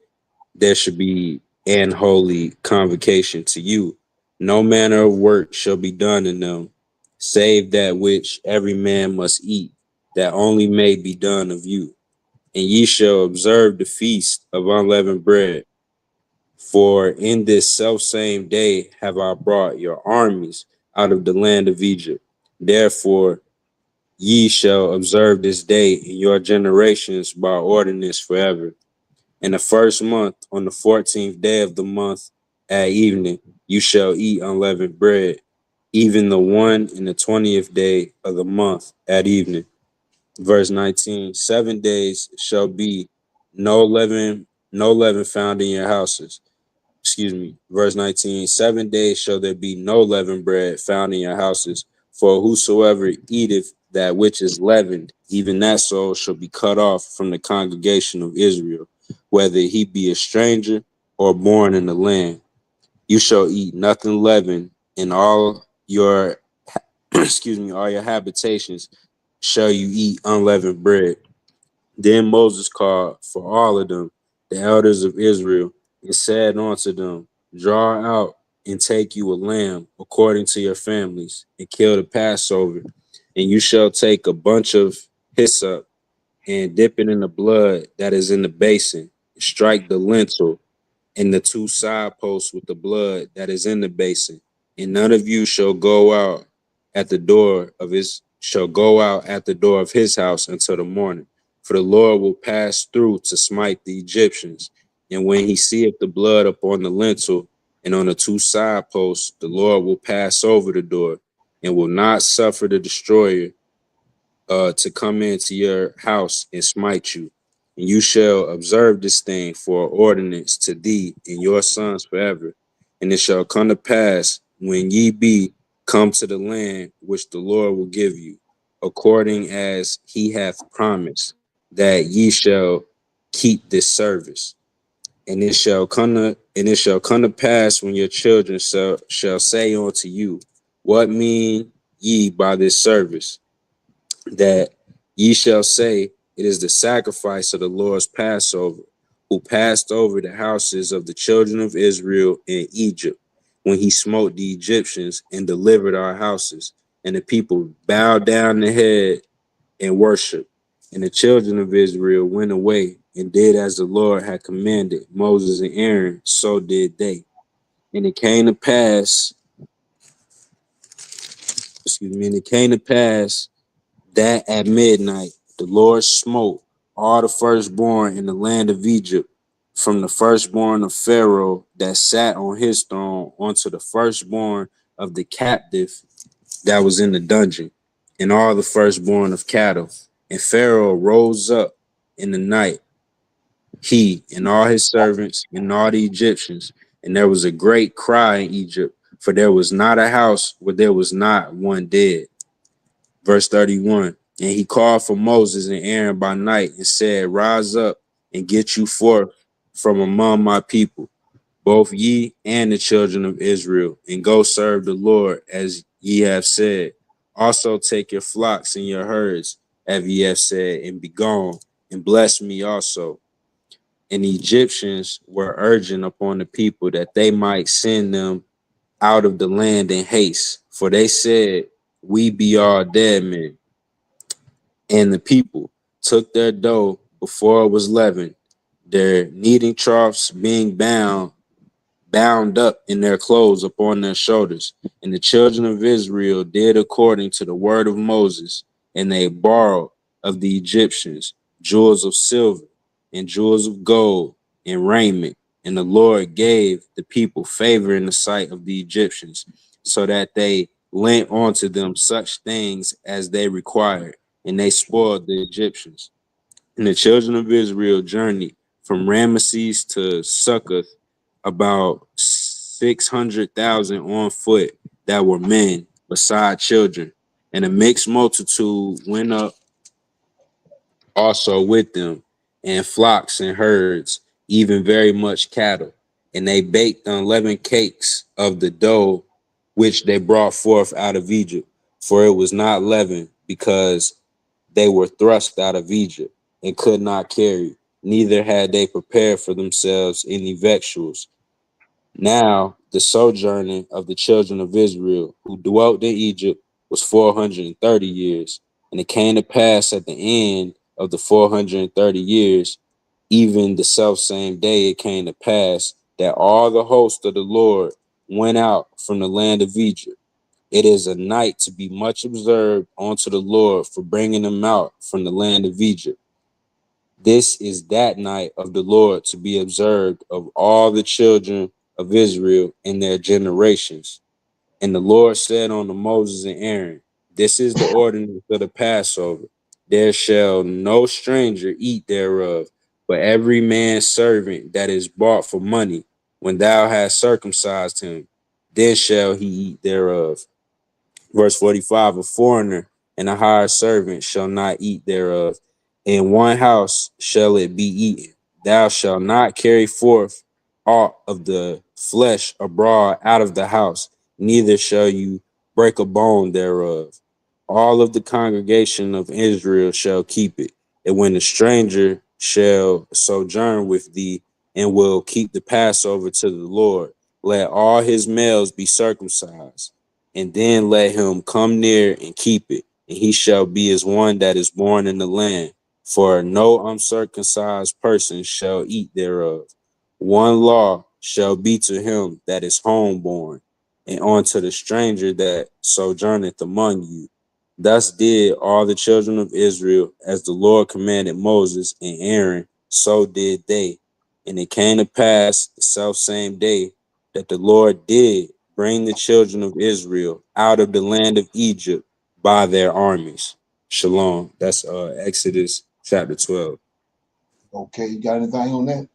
there should be an holy convocation to you. No manner of work shall be done in them, save that which every man must eat, that only may be done of you. And ye shall observe the feast of unleavened bread. For in this selfsame day have I brought your armies out of the land of Egypt. Therefore ye shall observe this day in your generations by ordinance forever. In the first month, on the 14th day of the month at evening, you shall eat unleavened bread, even the 1 and the 20th day of the month at evening. Verse 19, 7 days shall be no leaven found in your houses. Verse 19, 7 days shall there be no leavened bread found in your houses. For whosoever eateth that which is leavened, even that soul shall be cut off from the congregation of Israel, whether he be a stranger or born in the land. You shall eat nothing leavened, in all your all your habitations shall you eat unleavened bread. Then Moses called for all of them, the elders of Israel, and said unto them, draw out and take you a lamb according to your families, and kill the Passover. And you shall take a bunch of hyssop and dip it in the blood that is in the basin, and strike the lintel and the two side posts with the blood that is in the basin. And none of you shall go out at the door of his house until the morning. For the Lord will pass through to smite the Egyptians. And when he seeth the blood upon the lintel and on the two side posts, the Lord will pass over the door and will not suffer the destroyer to come into your house and smite you. And you shall observe this thing for an ordinance to thee and your sons forever. And it shall come to pass when ye be come to the land which the Lord will give you, according as he hath promised, that ye shall keep this service. And it shall come to pass when your children shall say unto you, what mean ye by this service? That ye shall say, it is the sacrifice of the Lord's Passover, who passed over the houses of the children of Israel in Egypt, when he smote the Egyptians and delivered our houses. And the people bowed down their head and worshiped. And the children of Israel went away and did as the Lord had commanded Moses and Aaron, so did they. And it came to pass, that at midnight the Lord smote all the firstborn in the land of Egypt, from the firstborn of Pharaoh that sat on his throne unto the firstborn of the captive that was in the dungeon, and all the firstborn of cattle. And Pharaoh rose up in the night, he and all his servants and all the Egyptians, and there was a great cry in Egypt, for there was not a house where there was not one dead. Verse 31, and he called for Moses and Aaron by night and said, rise up and get you forth from among my people, both ye and the children of Israel, and go serve the Lord as ye have said. Also take your flocks and your herds, as ye have said, and be gone, and bless me also. And the Egyptians were urging upon the people that they might send them out of the land in haste, for they said, we be all dead men. And the people took their dough before it was leavened, their kneading troughs being bound up in their clothes upon their shoulders. And the children of Israel did according to the word of Moses, and they borrowed of the Egyptians jewels of silver and jewels of gold and raiment. And the Lord gave the people favor in the sight of the Egyptians, so that they lent unto them such things as they required, and they spoiled the Egyptians. And the children of Israel journeyed from Ramesses to Succoth, about 600,000 on foot that were men, beside children. And a mixed multitude went up also with them, and flocks and herds, even very much cattle. And they baked unleavened cakes of the dough which they brought forth out of Egypt, for it was not leavened, because they were thrust out of Egypt and could not carry, neither had they prepared for themselves any victuals. Now the sojourning of the children of Israel who dwelt in Egypt was 430 years. And it came to pass at the end of the 430 years, even the selfsame day it came to pass, that all the host of the Lord went out from the land of Egypt. It is a night to be much observed unto the Lord for bringing them out from the land of Egypt. This is that night of the Lord to be observed of all the children of Israel in their generations. And the Lord said unto Moses and Aaron, this is the ordinance of the Passover. There shall no stranger eat thereof, but every man's servant that is bought for money, when thou hast circumcised him, then shall he eat thereof. Verse 45, a foreigner and a hired servant shall not eat thereof. In one house shall it be eaten. Thou shalt not carry forth aught of the flesh abroad out of the house, neither shall you break a bone thereof. All of the congregation of Israel shall keep it. And when the stranger shall sojourn with thee, and will keep the Passover to the Lord, let all his males be circumcised, and then let him come near and keep it, and he shall be as one that is born in the land. For no uncircumcised person shall eat thereof. One law shall be to him that is homeborn, and unto the stranger that sojourneth among you. Thus did all the children of Israel, as the Lord commanded Moses and Aaron, so did they. And it came to pass the selfsame day that the Lord did bring the children of Israel out of the land of Egypt by their armies. Shalom. That's Exodus chapter 12. Okay, you got anything on that?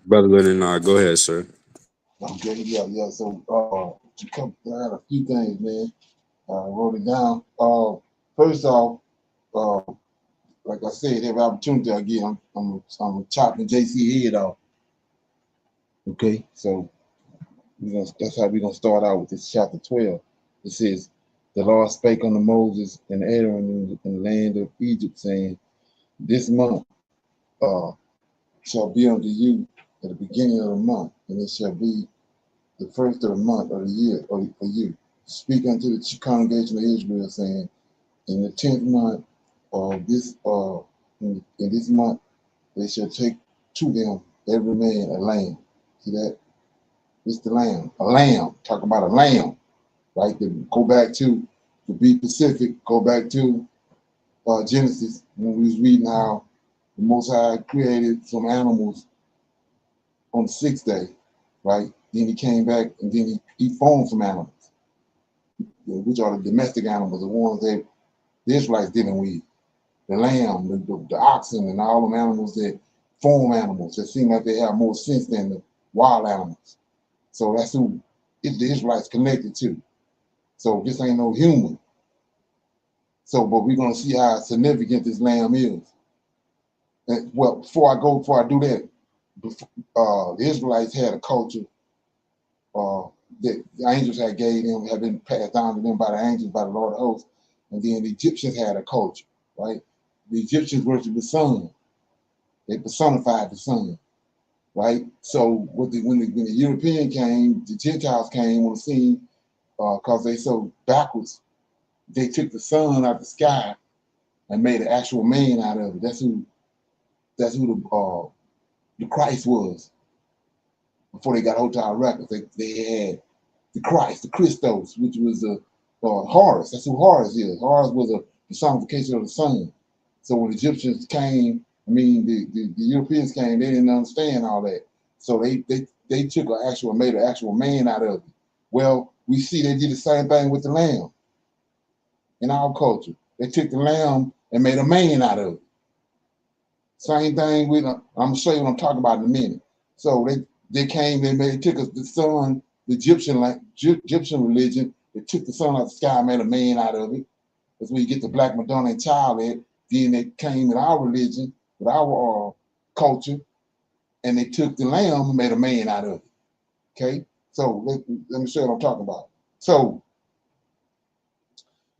Brother Leonard, go ahead, sir. Okay, yeah. So I had a few things, man. I wrote it down. First off, like I said, every opportunity I get, I'm chopping JC head off. Okay, so that's how we're gonna start out with this chapter 12. It says, "The Lord spake unto Moses and Aaron in the land of Egypt, saying, This month shall be unto you at the beginning of the month, and it shall be the first of the month of the year for you. Speak unto the congregation of Israel, saying, In the 10th month of this in this month they shall take to them every man a lamb." See that? It's the lamb. A lamb. Talk about a lamb. Right? To go back to be specific, go back to Genesis when we was reading how the Most High created some animals on the 6th day, right? Then he came back and then he formed some animals, which are the domestic animals, the ones that the Israelites dealing with. The lamb, the oxen, and all them animals that farm animals that seem like they have more sense than the wild animals. So that's who the Israelites connected to. So this ain't no human. So, but we're gonna see how significant this lamb is. And, well, before I do that, the Israelites had a culture that the angels had been passed down to them by the angels, by the Lord of hosts. And then the Egyptians had a culture, right? The Egyptians worshiped the sun. They personified the sun, right? So when the European came, the Gentiles came on the scene, because they so backwards, they took the sun out of the sky and made an actual man out of it. That's who the Christ was. Before they got hold to our records, they had the Christ, the Christos, which was Horus. That's who Horus is. Horus was a personification of the sun. So when the Egyptians came, the Europeans came, they didn't understand all that. So they took made an actual man out of it. Well, we see they did the same thing with the lamb in our culture. They took the lamb and made a man out of it. Same thing with, I'm gonna show you what I'm talking about in a minute. So they came, they took us the sun, the Egyptian religion. They took the sun out of the sky and made a man out of it. That's where you get the Black Madonna and child at. Then they came with our religion, with our culture, and they took the lamb and made a man out of it. Okay, so let me show you what I'm talking about. So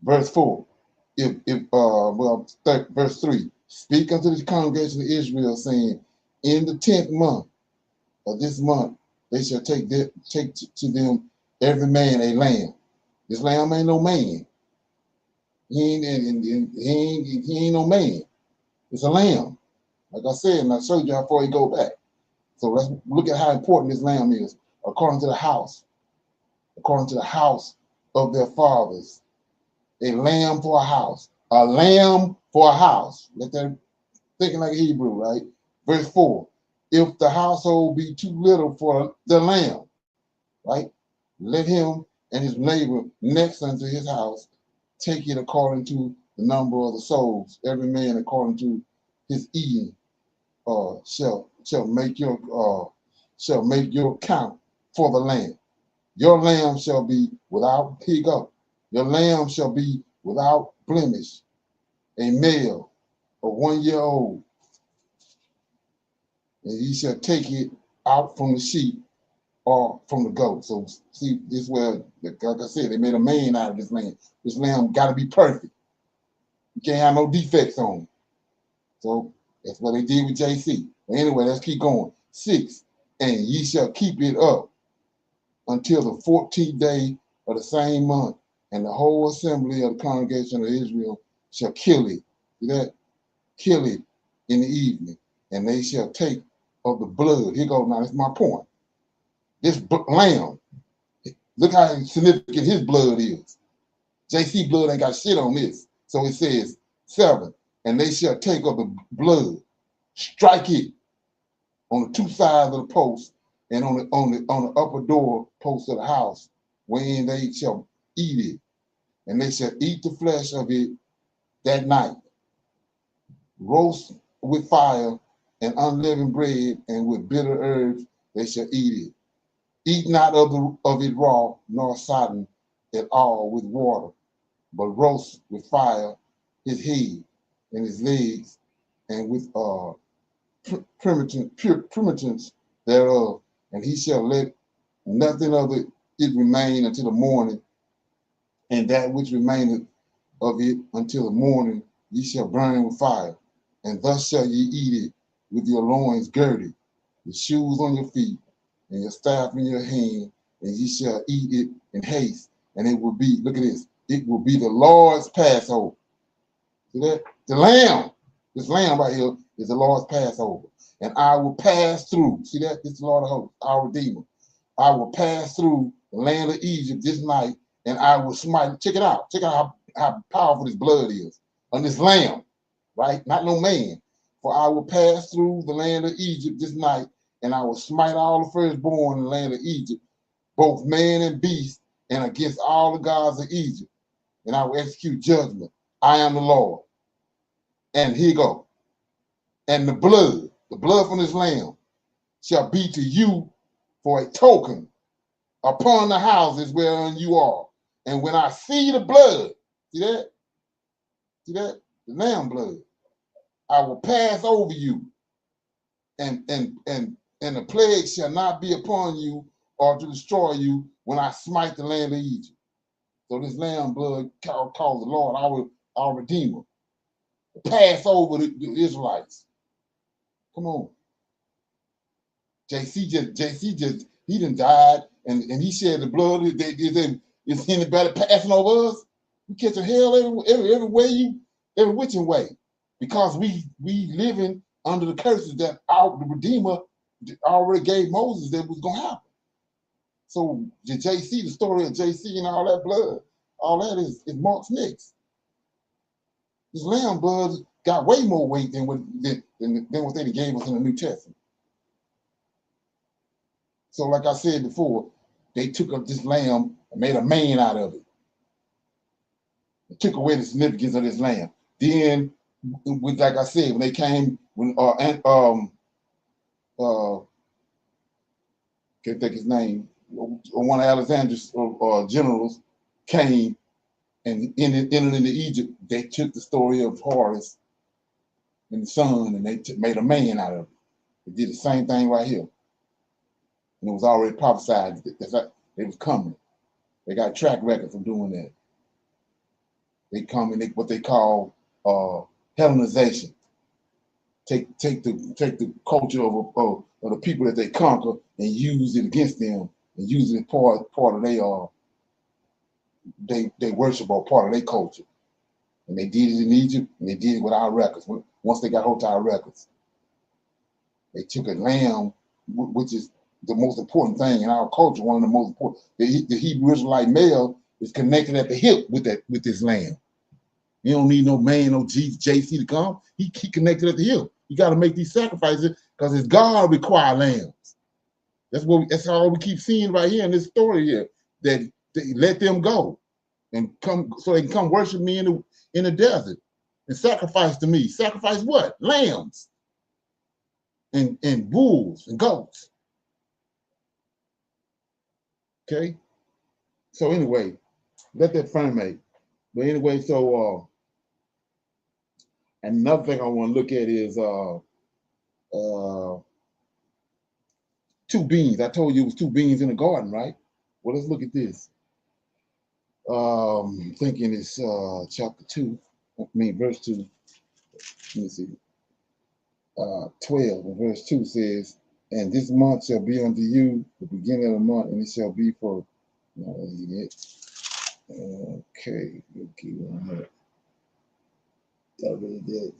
verse 4, verse 3, "Speak unto the congregation of Israel, saying, In the 10th month of this month they shall take to them every man a lamb." This lamb ain't no man. He ain't no man. It's a lamb. Like I said, and I showed you how far he go back. So let's look at how important this lamb is according to the house of their fathers. A lamb for a house. A lamb for a house. Let that thinking like a Hebrew, right? Verse 4. "If the household be too little for the lamb," right? "Let him and his neighbor next unto his house take it according to the number of the souls. Every man according to his eating shall make your count for the lamb. Your lamb shall be without hiccup. Your lamb shall be without blemish, a male of 1 year old. And ye shall take it out from the sheep or from the goat." So see, this where, like I said, they made a man out of this lamb. This lamb got to be perfect. You can't have no defects on it. So that's what they did with JC. But anyway, let's keep going. 6, and ye shall keep it up until the 14th day of the same month, and the whole assembly of the congregation of Israel shall kill it. See that? Kill it in the evening, and they shall take of the blood. Here goes now, that's my point. This lamb, look how significant his blood is. JC blood ain't got shit on this. So it says 7, and they shall take of the blood, strike it on the 2 sides of the post, and on the upper door post of the house, wherein they shall eat it, and they shall eat the flesh of it that night. Roast with fire and unleavened bread, and with bitter herbs they shall eat it. Eat not of it raw, nor sodden at all with water, but roast with fire his head and his legs, and with primitives thereof, and he shall let nothing of it remain until the morning, and that which remaineth of it until the morning ye shall burn with fire, and thus shall ye eat it with your loins girded, your shoes on your feet, and your staff in your hand, and ye shall eat it in haste, and it will be, look at this, it will be the Lord's Passover. See that? The lamb, this lamb right here is the Lord's Passover. And I will pass through, see that? This is the Lord of hosts, our Redeemer. I will pass through the land of Egypt this night, and I will smite, check it out. Check out how powerful this blood is on this lamb, right? Not no man. For I will pass through the land of Egypt this night, and I will smite all the firstborn in the land of Egypt, both man and beast, and against all the gods of Egypt. And I will execute judgment. I am the Lord. And here you go. And the blood from this lamb shall be to you for a token upon the houses wherein you are. And when I see the blood, see that? See that? The lamb blood, I will pass over you, and the plague shall not be upon you or to destroy you when I smite the land of Egypt. So this lamb blood calls the Lord our Redeemer. Pass over the Israelites. Come on. JC just he done died, and he shed the blood. Is anybody passing over us? We catch a hell every way every which way, because we living under the curses that the Redeemer already gave Moses that was gonna happen. So the JC, the story of JC and all that blood, all that is Mark's next. This lamb blood got way more weight than what they gave us in the New Testament. So like I said before, they took up this lamb and made a man out of it. They took away the significance of this lamb. Then, like I said, when they came, when can't think his name, one of Alexander's generals came and entered into Egypt, they took the story of Horus and the son, and they made a man out of it. They did the same thing right here. And it was already prophesied that it was coming. They got a track record for doing that. They come in what they call Hellenization. Take the culture of the people that they conquer and use it against them, and use it as part of they worship or part of their culture. And they did it in Egypt, and they did it with our records. Once they got hold to our records, they took a lamb, which is the most important thing in our culture. One of the most important. The Hebrew Israelite male is connected at the hip with this lamb. You don't need no man, no JC to come. He connected at the hip. You got to make these sacrifices because it's God required lambs. That's all we keep seeing right here in this story here. That they let them go and come so they can come worship me in the desert and sacrifice to me. Sacrifice what? Lambs and bulls and goats. Okay. So anyway, let that ferment. But anyway, so another thing I want to look at is 2 beans. I told you it was 2 beans in the garden, right? Well, let's look at this. I'm thinking it's chapter 2. Verse 2. Let me see. 12 and verse 2 says, And this month shall be unto you the beginning of the month, and it shall be for. Okay,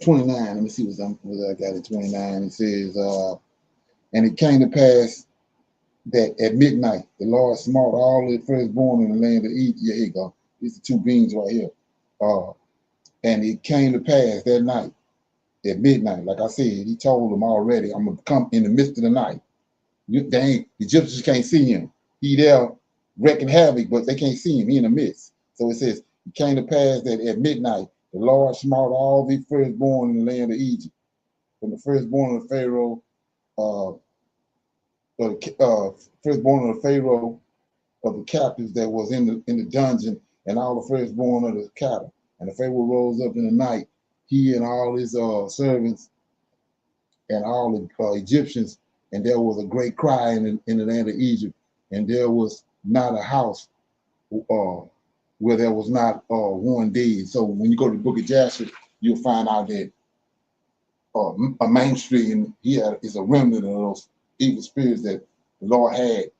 29. Let me see what I got at 29. It says, and it came to pass that at midnight the Lord smote all the firstborn in the land of Egypt. Yeah, here you go. These are two beings right here. And it came to pass that night at midnight, like I said, he told them already, I'm gonna come in the midst of the night. The Egyptians can't see him. He there wrecking havoc, but they can't see him. He in the midst. So it says, it came to pass that at midnight the Lord smote all the firstborn in the land of Egypt, from the firstborn of Pharaoh, firstborn of the Pharaoh of the captives that was in the dungeon, and all the firstborn of the cattle. And the Pharaoh rose up in the night, he and all his servants and all the Egyptians, and there was a great cry in the land of Egypt, and there was not a house where there was not one dead. So when you go to the book of Jasher, you'll find out that a main street in here is a remnant of those evil spirits that the Lord had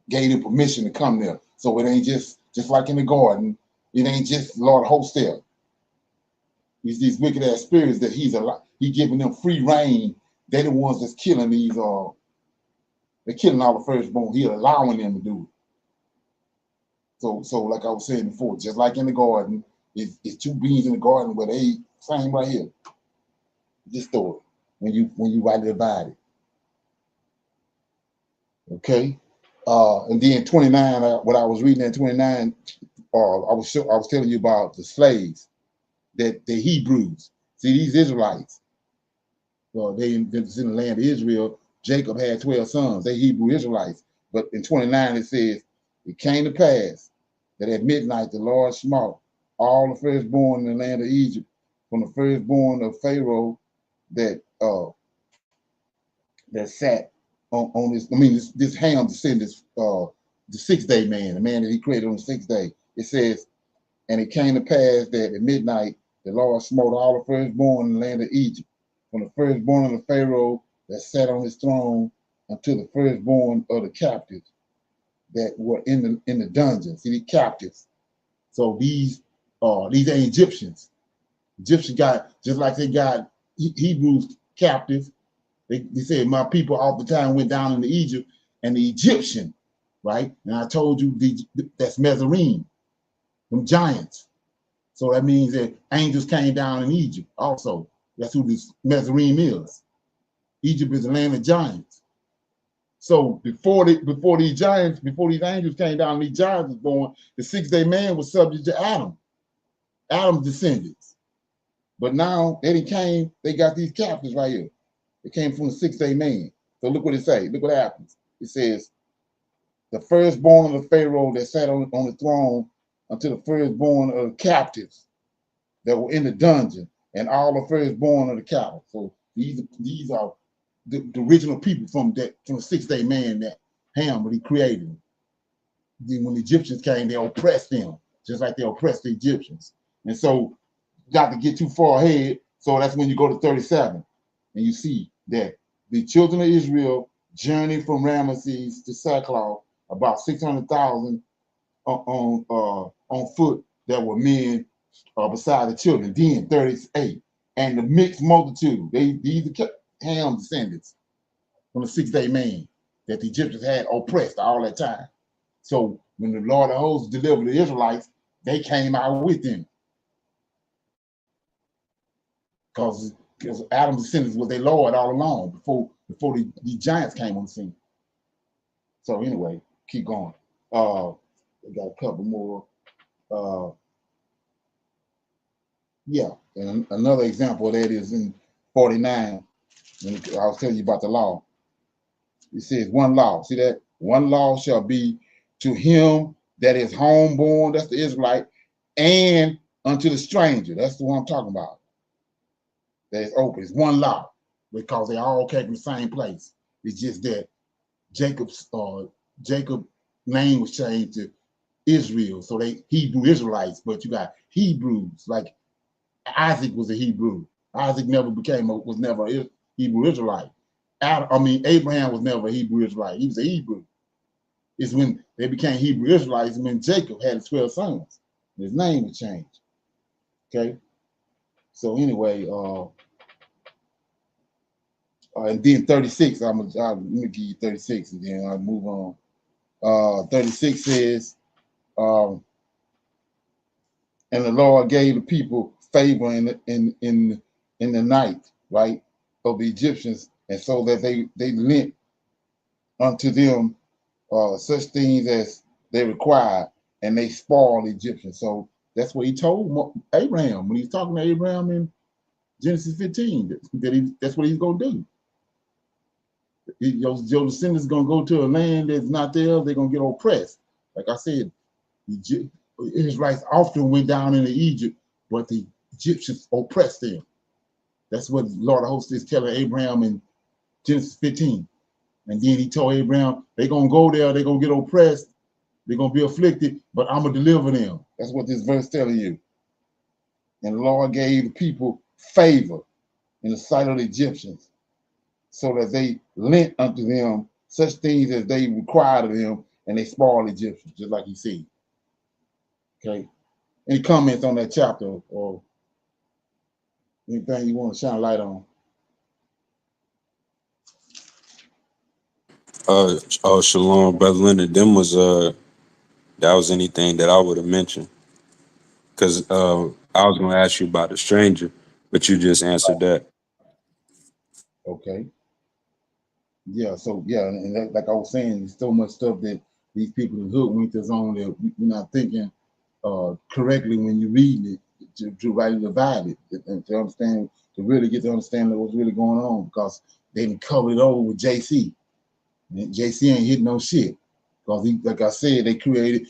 gave them permission to come there. So it ain't just like in the garden, it ain't just Lord host there. It's these wicked ass spirits that he giving them free reign. They're the ones that's killing these they're killing all the firstborn. He allowing them to do it. So like I was saying before, just like in the garden, it's two beings in the garden where they same right here. This story when you rightly divide it. Okay. And then 29, what I was reading at 29, I was telling you about the slaves, that the Hebrews. See, these Israelites, they in the land of Israel. Jacob had 12 sons. They Hebrew Israelites. But in 29 it says, it came to pass that at midnight the Lord smote all the firstborn in the land of Egypt, from the firstborn of Pharaoh that sat on this. I mean, this Ham descendants, the 6th-day man, the man that he created on the 6th day. It says, and it came to pass that at midnight the Lord smote all the firstborn in the land of Egypt, from the firstborn of the Pharaoh that sat on his throne unto the firstborn of the captives that were in the dungeon. See, the captives. So these ain't Egyptians. Egyptians got, just like they got Hebrews captives. They said, my people all the time went down into Egypt, and the Egyptian, right? And I told you that's Mezarine, them giants. So that means that angels came down in Egypt also. That's who this Mezarine is. Egypt is the land of giants. So before these angels came down, these giants was born, the 6th-day man was subject to Adam's descendants. But now they got these captives right here. It came from the 6th-day man. So look what it says. Look what happens. It says, the firstborn of the Pharaoh that sat on the throne unto the firstborn of the captives that were in the dungeon, and all the firstborn of the cattle. So these are the original people from the 6th-day man that Ham, when he created them. Then when the Egyptians came, they oppressed them, just like they oppressed the Egyptians. And so not to get too far ahead, so that's when you go to 37, and you see that the children of Israel journeyed from Ramesses to Sackcloth, about 600,000 on foot that were men beside the children. Then 38, and the mixed multitude. These are Ham descendants from the 6th-day man that the Egyptians had oppressed all that time. So when the Lord of hosts delivered the Israelites, they came out with them. Because Adam's descendants was their Lord all along before the giants came on the scene. So anyway, keep going. We got a couple more. Yeah, and another example of that is in 49. When I was telling you about the law. It says one law. See that? One law shall be to him that is homeborn, that's the Israelite, and unto the stranger. That's the one I'm talking about. That is open. It's one law because they all came from the same place. It's just that Jacob's name was changed to Israel. So they Hebrew Israelites, but you got Hebrews, like Isaac was a Hebrew. Isaac was never a Hebrew Israelite. Abraham was never a Hebrew Israelite. He was a Hebrew. It's when they became Hebrew Israelites when Jacob had 12 sons. His name was changed. Okay. So anyway, and then 36, let me give you 36 and then I'll move on. 36 says, and the Lord gave the people favor in the night, right, of the Egyptians, and so that they lent unto them such things as they required, and they spoiled the Egyptians. So that's what he told Abraham when he's talking to Abraham in Genesis 15, that's what he's going to do. Your descendants are going to go to a land that's not there. They're going to get oppressed. Like I said, the Israelites often went down into Egypt, but the Egyptians oppressed them. That's what the Lord of hosts is telling Abraham in Genesis 15. And then he told Abraham, they're going to go there, they're going to get oppressed, they're going to be afflicted, but I'm going to deliver them. That's what this verse telling you. And the Lord gave the people favor in the sight of the Egyptians, so that they lent unto them such things as they required of them, and they spoiled the Egyptians, just like he said. Okay. Any comments on that chapter or anything you want to shine light on? Shalom, Brother Leonard. That was anything that I would have mentioned. Because I was gonna ask you about the stranger, but you just answered that. Okay. Yeah, so yeah, and that, like I was saying, there's so much stuff that these people are hoodwinked us on that we're not thinking correctly when you read it to rightly divide it and to understand, to really get to understand what's really going on, because they done covered it over with JC. And JC ain't hitting no shit. Because he, like I said, they created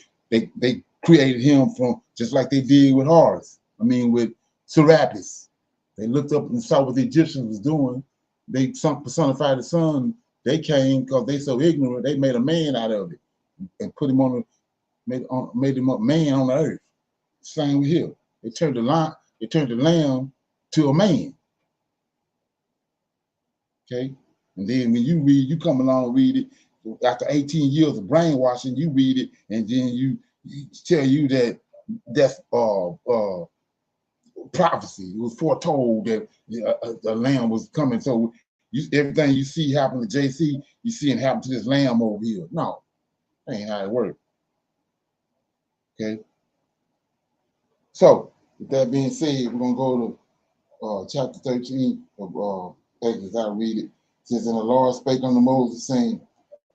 him from just like they did with Horus. With Serapis. They looked up and saw what the Egyptians was doing. They personified the sun. They came because they so ignorant, they made a man out of it and put him made him a man on the earth. Same with here. They turned the lamb to a man. Okay? And then when you come along and read it, after 18 years of brainwashing, you read it, and then you tell you that that's prophecy. It was foretold that the lamb was coming. So everything you see happen to JC, you see it happen to this lamb over here. No, that ain't how it works. Okay. So with that being said, we're gonna go to chapter 13 of Exodus. I read it. It says, and the Lord spake unto Moses, saying,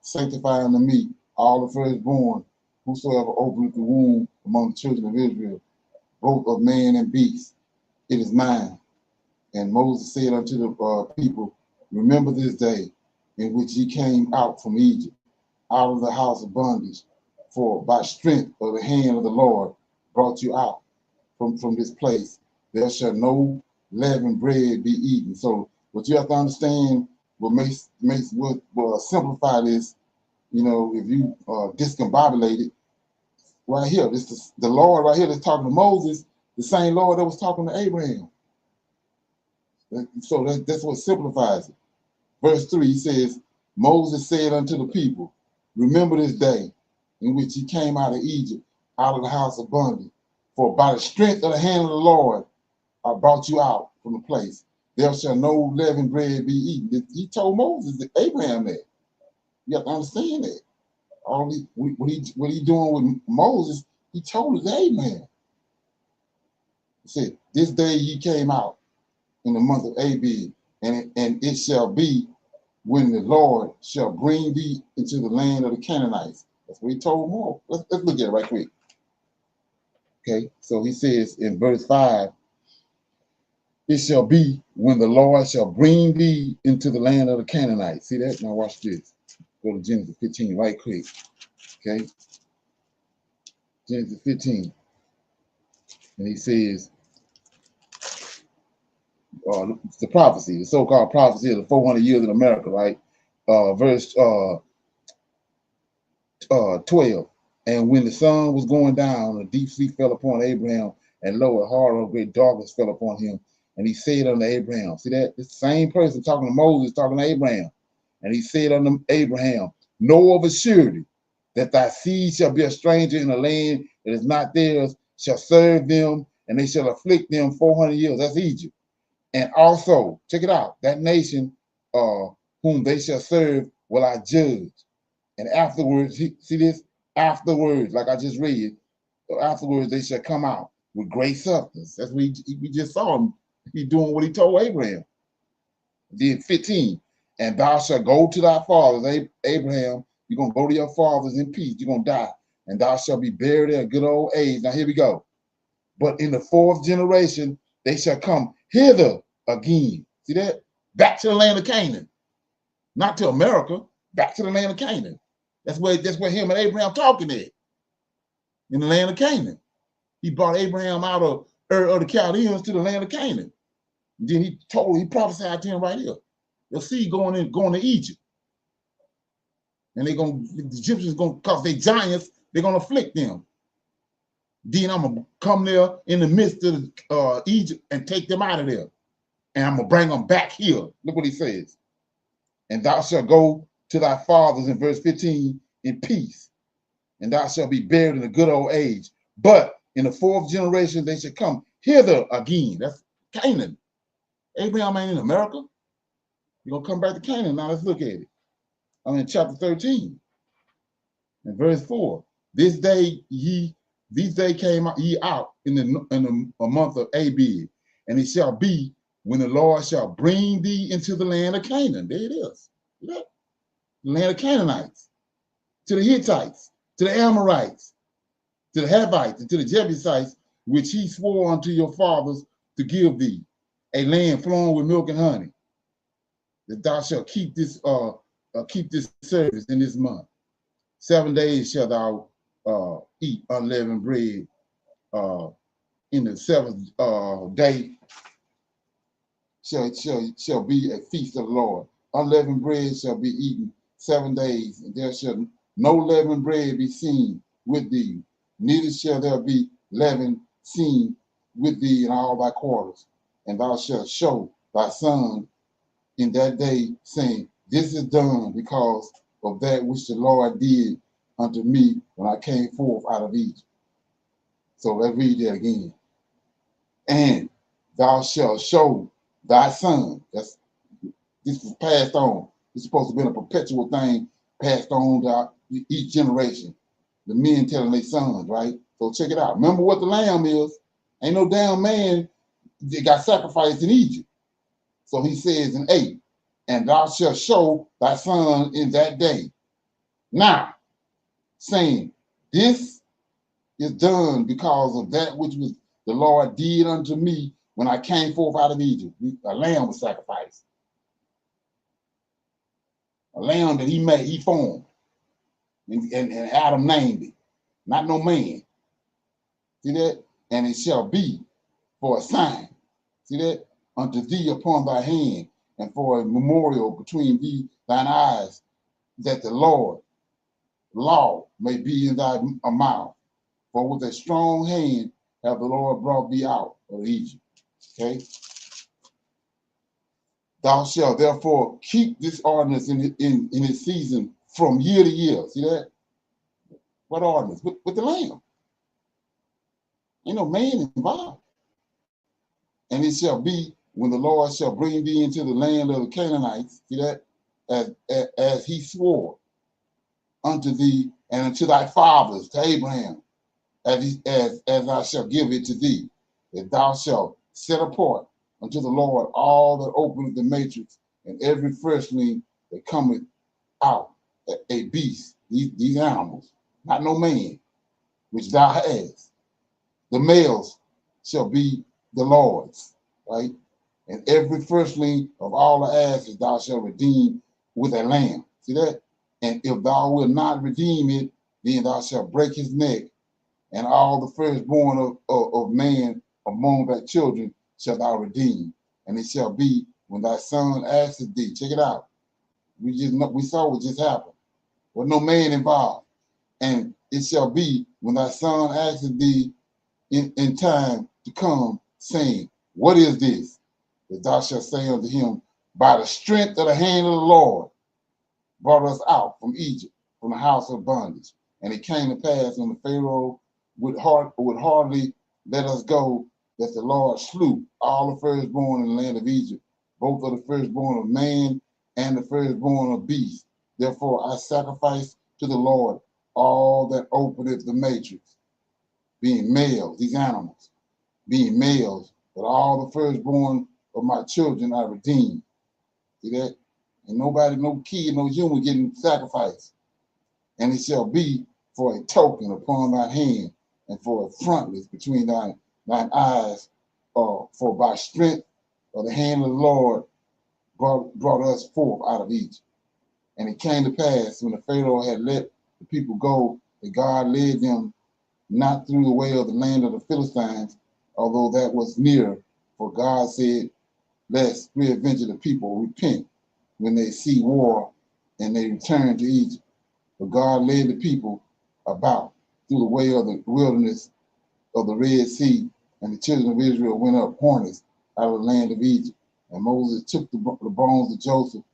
sanctify unto me all the firstborn, whosoever openeth the womb among the children of Israel, both of man and beast, it is mine. And Moses said unto the people, remember this day in which ye came out from Egypt, out of the house of bondage, for by strength of the hand of the Lord brought you out from this place. There shall no leavened bread be eaten. So what you have to understand, what will simplify this, if you discombobulate it, right here, this is the Lord right here that's talking to Moses, the same Lord that was talking to Abraham. So that's what simplifies it. Verse 3 he says, Moses said unto the people, remember this day in which he came out of Egypt, out of the house of bondage. For by the strength of the hand of the Lord, I brought you out from the place. There shall no leavened bread be eaten. He told Moses, Abraham that. You have to understand that. What he doing with Moses, he told us Abraham. He said, this day he came out in the month of Abib, and it shall be when the Lord shall bring thee into the land of the Canaanites. That's what he told Moses. Let's look at it right quick. Okay, so he says in verse 5, it shall be when the Lord shall bring thee into the land of the Canaanites. See that? Now watch this. Go to Genesis 15 right quick. Okay, Genesis 15. And he says, the prophecy, the so-called prophecy of the 400 years in America, right? Verse 12. And when the sun was going down, a deep sleep fell upon Abraham, and lo, a horror of great darkness fell upon him. And he said unto Abraham, see that? It's the same person talking to Moses, talking to Abraham. And he said unto Abraham, know of a surety that thy seed shall be a stranger in a land that is not theirs, shall serve them, and they shall afflict them 400 years. That's Egypt. And also, check it out, that nation whom they shall serve will I judge. And afterwards, see this? Afterwards, like I just read, afterwards they shall come out with great substance. That's what we just saw him. He doing what he told Abraham. Then 15, and thou shalt go to thy fathers, Abraham, you're going to go to your fathers in peace. You're going to die, and thou shalt be buried at a good old age. Now here we go. But in the fourth generation, they shall come hither again. See that? Back to the land of Canaan. Not to America, back to the land of Canaan. That's where him and Abraham talking at. In the land of Canaan. He brought Abraham out of the Chaldeans to the land of Canaan. And then he prophesied to him right here. You'll see going to Egypt. And the Egyptians because they giants, they're gonna afflict them. Then I'm gonna come there in the midst of Egypt and take them out of there. And I'm gonna bring them back here. Look what he says. And thou shalt go to thy fathers in verse 15 in peace. And thou shalt be buried in a good old age. But in the fourth generation, they shall come hither again. That's Canaan. Abraham ain't in America. You're gonna come back to Canaan. Now let's look at it. I'm in chapter 13 and verse 4. This day came ye out in the month of Abib, and it shall be when the Lord shall bring thee into the land of Canaan. There it is. The land of Canaanites, to the Hittites, to the Amorites, to the Hivites, and to the Jebusites, which he swore unto your fathers to give thee, a land flowing with milk and honey. That thou shalt keep this service in this month. 7 days shalt thou eat unleavened bread. In the seventh day shall be a feast of the Lord. Unleavened bread shall be eaten 7 days, and there shall no leavened bread be seen with thee, neither shall there be leaven seen with thee in all thy quarters. And thou shalt show thy son in that day, saying, this is done because of that which the Lord did unto me when I came forth out of Egypt. So let's read that again. And thou shalt show thy son. This was passed on. It's supposed to be a perpetual thing passed on to each generation. The men telling their sons, right? So check it out. Remember what the lamb is. Ain't no damn man that got sacrificed in Egypt. So he says in 8, and thou shalt show thy son in that day. Now, saying, this is done because of that which was the Lord did unto me when I came forth out of Egypt. A lamb was sacrificed. A lamb that he formed. And Adam named it. Not no man. See that? And it shall be for a sign. See that? Unto thee upon thy hand, and for a memorial between thine eyes, that the Lord law may be in thy mouth. For with a strong hand have the Lord brought thee out of Egypt. Okay? Thou shalt therefore keep this ordinance in its season from year to year. See that? What ordinance? With the lamb. Ain't no man involved. And it shall be when the Lord shall bring thee into the land of the Canaanites, see that? As he swore unto thee and unto thy fathers, to Abraham, as I shall give it to thee, that thou shalt set apart unto the Lord all that openeth the matrix and every firstling that cometh out, a beast, these animals, not no man, which thou hast. The males shall be the Lord's, right? And every firstling of all the asses thou shalt redeem with a lamb. See that? And if thou wilt not redeem it, then thou shalt break his neck, and all the firstborn of man among thy children shalt thou redeem. And it shall be when thy son asketh thee, check it out. We saw what just happened. With no man involved. And it shall be when thy son asketh thee in time to come, saying, what is this? That thou shalt say unto him, by the strength of the hand of the Lord brought us out from Egypt, from the house of bondage. And it came to pass when the Pharaoh would hardly let us go, that the Lord slew all the firstborn in the land of Egypt, both of the firstborn of man and the firstborn of beast. Therefore I sacrifice to the Lord all that openeth the matrix, being males, these animals, being males, but all the firstborn of my children I redeemed. See that? And nobody, no kid, no human getting sacrificed. And it shall be for a token upon thy hand, and for a frontlets between thine eyes, for by strength of the hand of the Lord brought us forth out of Egypt. And it came to pass when the Pharaoh had let the people go, that God led them not through the way of the land of the Philistines, although that was near, for God said, lest peradventure the people repent when they see war and they return to Egypt. But God led the people about through the way of the wilderness of the Red Sea, and the children of Israel went up hornets out of the land of Egypt. And Moses took the bones of Joseph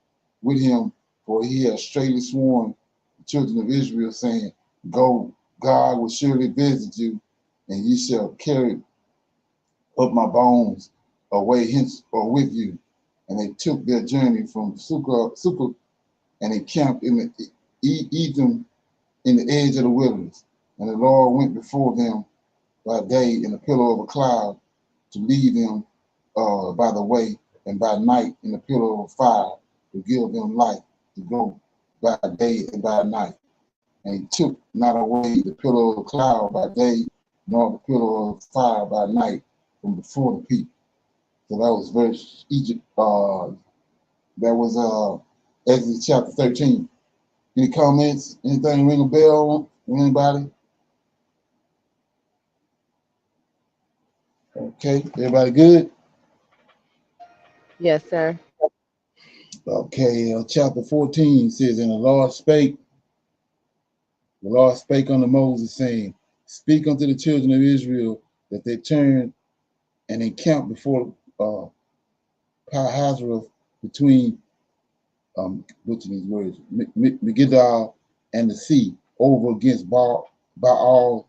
with him, for he had straightly sworn the children of Israel, saying, Go, God will surely visit you, and ye shall carry up my bones away hence or with you. And they took their journey from Sukkot, and they camped in Etham in the edge of the wilderness. And the Lord went before them by day in a pillar of a cloud to lead them by the way, and by night in a pillar of fire to give them light to go by day and by night. And he took not away the pillar of the cloud by day, nor the pillar of fire by night from before the people. So that was verse Egypt. That was Exodus chapter 13. Any comments? Anything ring a bell? Anybody? Okay, everybody good? Yes, sir. Okay, chapter 14 says, And the Lord spake unto Moses, saying, Speak unto the children of Israel that they turn and encamp before Pi-Hahiroth between which of these words, Megiddo and the sea, over against Baal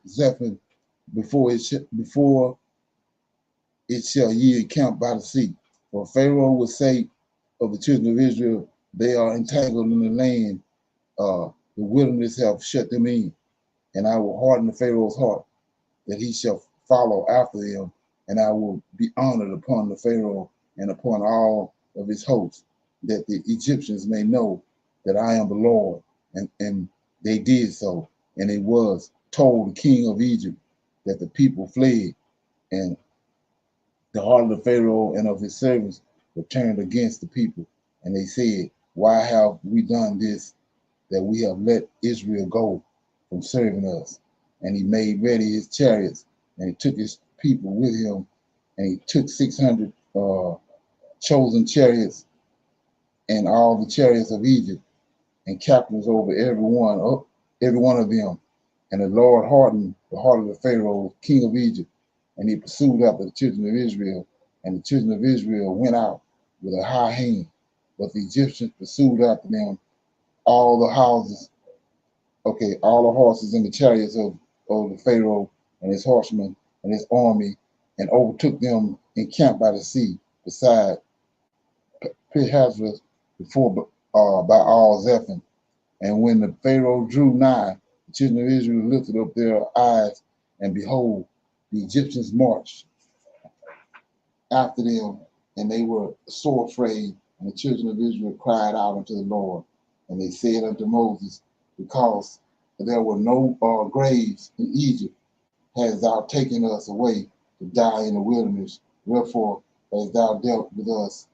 Zephon, before it shall ye encamp by the sea. For Pharaoh will say of the children of Israel, they are entangled in the land, the wilderness have shut them in, and I will harden the Pharaoh's heart, that he shall follow after them, and I will be honored upon the Pharaoh and upon all of his hosts, that the Egyptians may know that I am the Lord. And they did so. And it was told the king of Egypt that the people fled, and the heart of the Pharaoh and of his servants were turned against the people. And they said, Why have we done this, that we have let Israel go from serving us? And he made ready his chariots, and he took his people with him, and he took 600 chosen chariots and all the chariots of Egypt, and captains over every one of them. And the Lord hardened the heart of the Pharaoh, king of Egypt, and he pursued after the children of Israel. And the children of Israel went out with a high hand, but the Egyptians pursued after them all the horses and the chariots of the Pharaoh and his horsemen and his army, and overtook them encamped by the sea, beside Pi-Hahiroth, before Baal Zephon. And when the Pharaoh drew nigh, the children of Israel lifted up their eyes, and behold, the Egyptians marched after them, and they were sore afraid. And the children of Israel cried out unto the Lord, and they said unto Moses, Because there were no graves in Egypt, hast thou taken us away to die in the wilderness. Wherefore hast thou dealt with us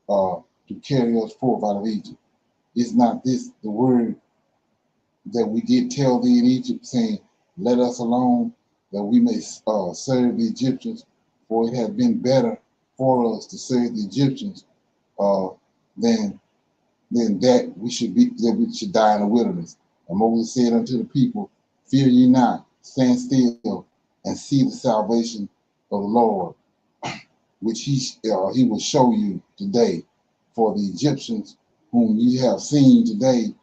to carry us forth out of Egypt? Is not this the word that we did tell thee in Egypt, saying, Let us alone, that we may serve the Egyptians? For it had been better for us to serve the Egyptians than that we should die in the wilderness. And Moses said unto the people, Fear ye not, stand still, and see the salvation of the Lord, which he will show you today. For the Egyptians whom ye have seen today,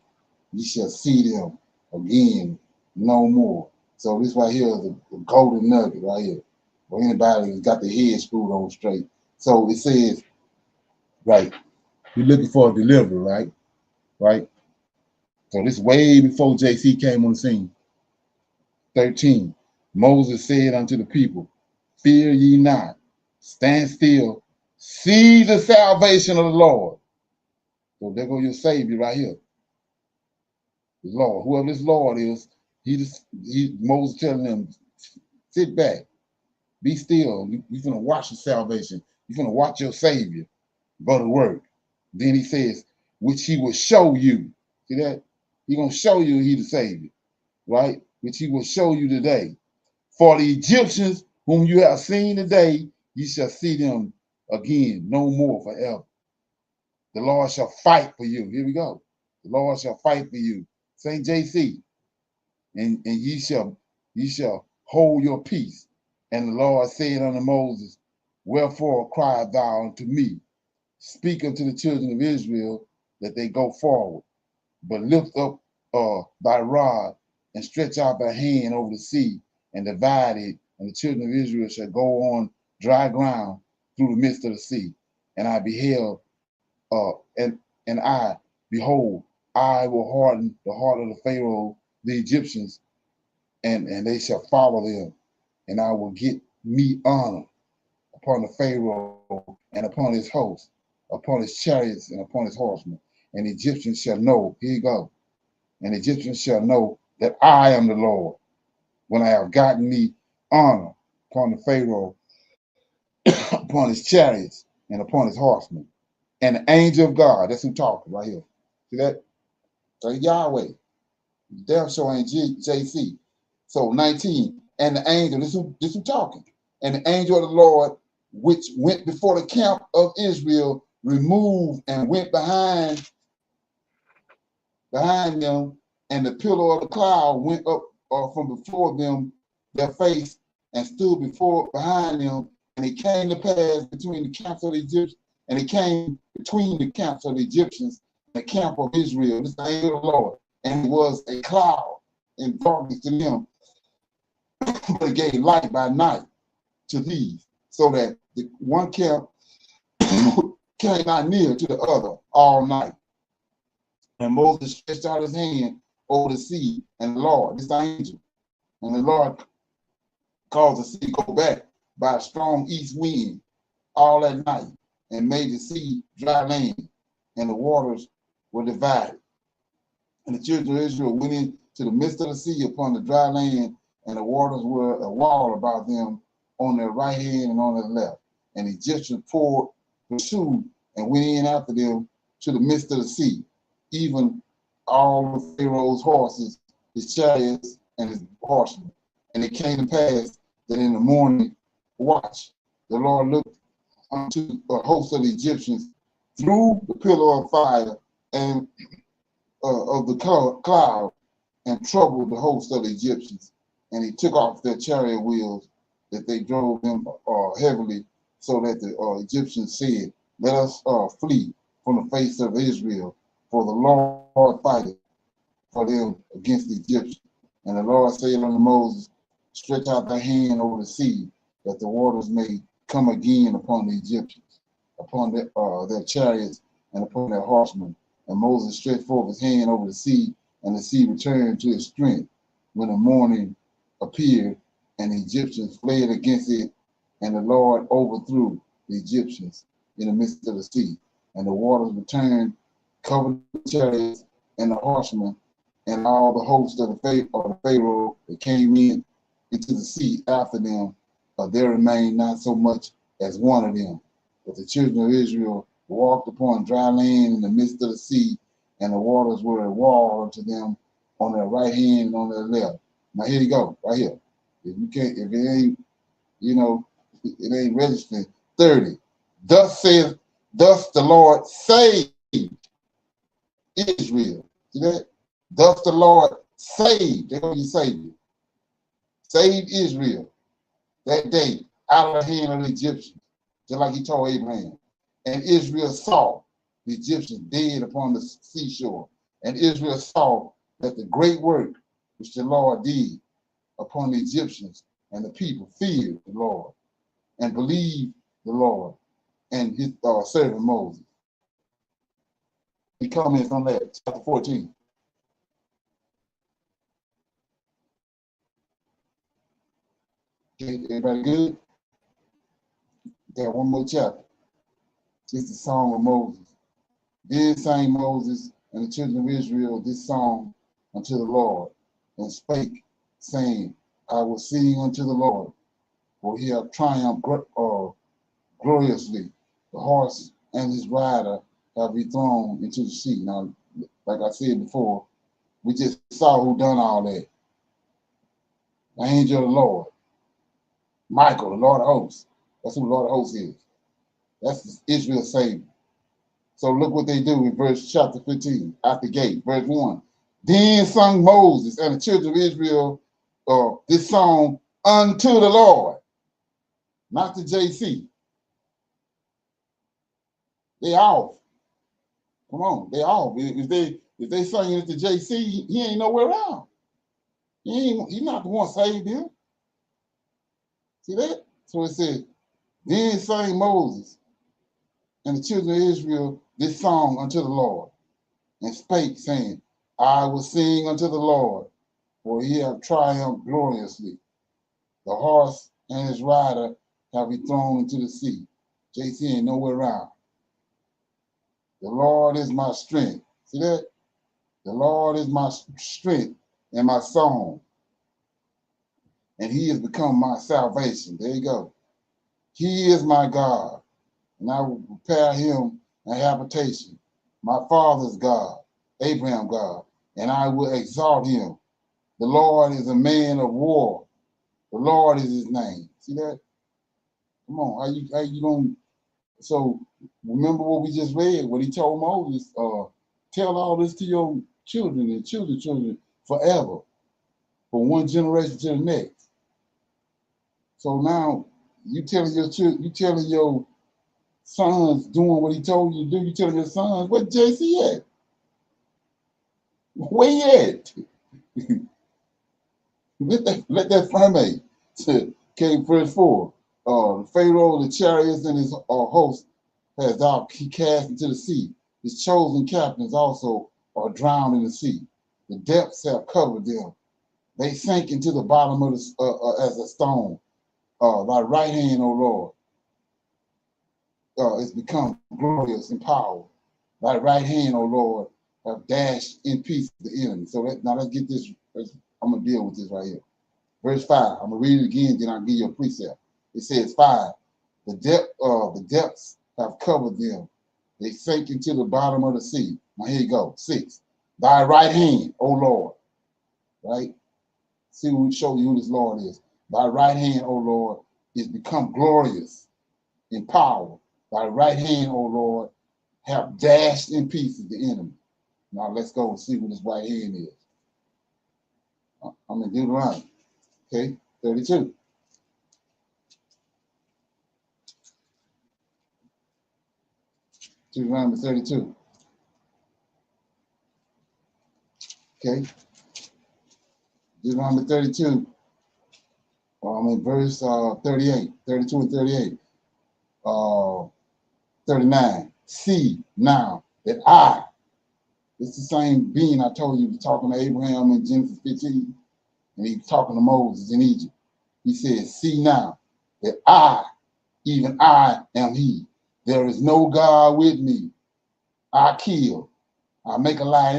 ye shall see them again no more. So this right here is the golden nugget right here. For anybody who's got their head screwed on straight. So it says, right, you're looking for a deliverer, right? Right? So this way before JC came on the scene. 13, Moses said unto the people, fear ye not, stand still, see the salvation of the Lord. So there go your Savior right here. The Lord, whoever this Lord is, Moses telling them, sit back, be still. You're going to watch the salvation. You're going to watch your Savior go to work. Then he says, which he will show you. See that? He's going to show you he the Savior, right? Which he will show you today. For the Egyptians whom you have seen today, you shall see them again, no more forever. The Lord shall fight for you. Here we go. The Lord shall fight for you. St. JC. And ye shall hold your peace. And the Lord said unto Moses, wherefore cry thou unto me? Speak unto the children of Israel that they go forward, but lift up thy rod and stretch out thy hand over the sea and divide it, and the children of Israel shall go on dry ground through the midst of the sea. And I beheld, and I, behold, I will harden the heart of the Pharaoh, the Egyptians, and they shall follow them, and I will get me honor upon the Pharaoh and upon his host, upon his chariots and upon his horsemen. And the Egyptians shall know, here you go, and the Egyptians shall know that I am the Lord, when I have gotten me honor upon the Pharaoh, upon his chariots and upon his horsemen. And the angel of God, that's who talking right here. See that? So Yahweh, damn sure ain't JC. So 19, and the angel, this who talking. And the angel of the Lord, which went before the camp of Israel, removed and went behind them, and the pillar of the cloud went up from before them, their face, and stood behind them. And it came to pass between the camps of the Egyptians, and it came between the camps of the Egyptians and the camp of Israel. This is the angel of the Lord. And it was a cloud and darkness to them, but it gave light by night to these, so that the one camp came not near to the other all night. And Moses stretched out his hand over the sea, and the Lord, this angel, and the Lord caused the sea to go back by a strong east wind all that night, and made the sea dry land, and the waters were divided. And the children of Israel went into the midst of the sea upon the dry land, and the waters were a wall about them on their right hand and on their left. And the Egyptians pursued and went in after them to the midst of the sea, even all of Pharaoh's horses, his chariots, and his horsemen. And it came to pass that in the morning watch, the Lord looked unto a host of the Egyptians through the pillar of fire and of the cloud, and troubled the host of the Egyptians. And he took off their chariot wheels, that they drove them heavily, so that the Egyptians said, let us flee from the face of Israel, for the Lord fighteth for them against the Egyptians. And the Lord said unto Moses, stretch out thy hand over the sea, that the waters may come again upon the Egyptians, upon their chariots and upon their horsemen. And Moses stretched forth his hand over the sea, and the sea returned to its strength when the morning appeared, and the Egyptians fled against it, and the Lord overthrew the Egyptians in the midst of the sea. And the waters returned, covered the chariots and the horsemen, and all the host of the Pharaoh that came into the sea after them. There remained not so much as one of them. But the children of Israel walked upon dry land in the midst of the sea, and the waters were a wall unto them on their right hand and on their left. Now here you go, right here. If it ain't, it ain't registered. 30. Thus the Lord saved Israel. See that? Thus the Lord saved. They're going to save you. Saved Israel that day out of the hand of the Egyptians, just like he told Abraham. And Israel saw the Egyptians dead upon the seashore. And Israel saw that the great work which the Lord did upon the Egyptians, and the people feared the Lord and believed the Lord and his servant Moses. He comments on that, chapter 14. Okay, everybody good? Got one more chapter. It's the Song of Moses. Then sang Moses and the children of Israel this song unto the Lord, and spake, saying, I will sing unto the Lord, for he hath triumphed gloriously. The horse and his rider have he thrown into the sea. Now, like I said before, we just saw who done all that. The angel of the Lord, Michael, the Lord of hosts. That's who the Lord of hosts is. That's Israel's Savior. So look what they do in verse chapter 15, out the gate, verse 1. Then sung Moses and the children of Israel this song unto the Lord, not the JC. They off. Come on, they off. If they singing it to JC, he ain't nowhere around. He's not the one saved him. See that? So it says, then sang Moses and the children of Israel this song unto the Lord, and spake, saying, I will sing unto the Lord, for he hath triumphed gloriously. The horse and his rider have he thrown into the sea. JC ain't nowhere around. The Lord is my strength. See that? The Lord is my strength and my song, and he has become my salvation. There you go. He is my God, and I will prepare him a habitation. My father's God, Abraham God, and I will exalt him. The Lord is a man of war. The Lord is his name. See that? Come on, how you don't? So remember what we just read, what he told Moses, tell all this to your children and children forever, from one generation to the next. So now you telling your children, you telling your sons doing what he told you to do, you telling your sons, where JC at? Where he at? let that ferment. Okay, verse 4. Pharaoh, the chariots and his host has he cast into the sea. His chosen captains also are drowned in the sea. The depths have covered them. They sank into the bottom of the as a stone. Thy right hand, O Lord, is become glorious in power. Thy right hand, O Lord, have dashed in pieces the enemy. So now let's get this. I'm gonna deal with this right here. Verse 5. I'm gonna read it again, then I'll give you a precept. It says 5. The depths have covered them. They sank into the bottom of the sea. Now here you go. 6. Thy right hand, O Lord. Right? See, we show you who this Lord is. Thy right hand, O Lord, is become glorious in power. Thy right hand, O Lord, have dashed in pieces the enemy. Now let's go and see what his right hand is. I'm in Deuteronomy. Okay, 32. Deuteronomy 32. Okay. Deuteronomy 32. I'm in verse 38, 32 and 38. 39. See now that it's the same being I told you, talking to Abraham in Genesis 15, and he's talking to Moses in Egypt. He says, see now that even I am he. There is no God with me. I kill, I make alive.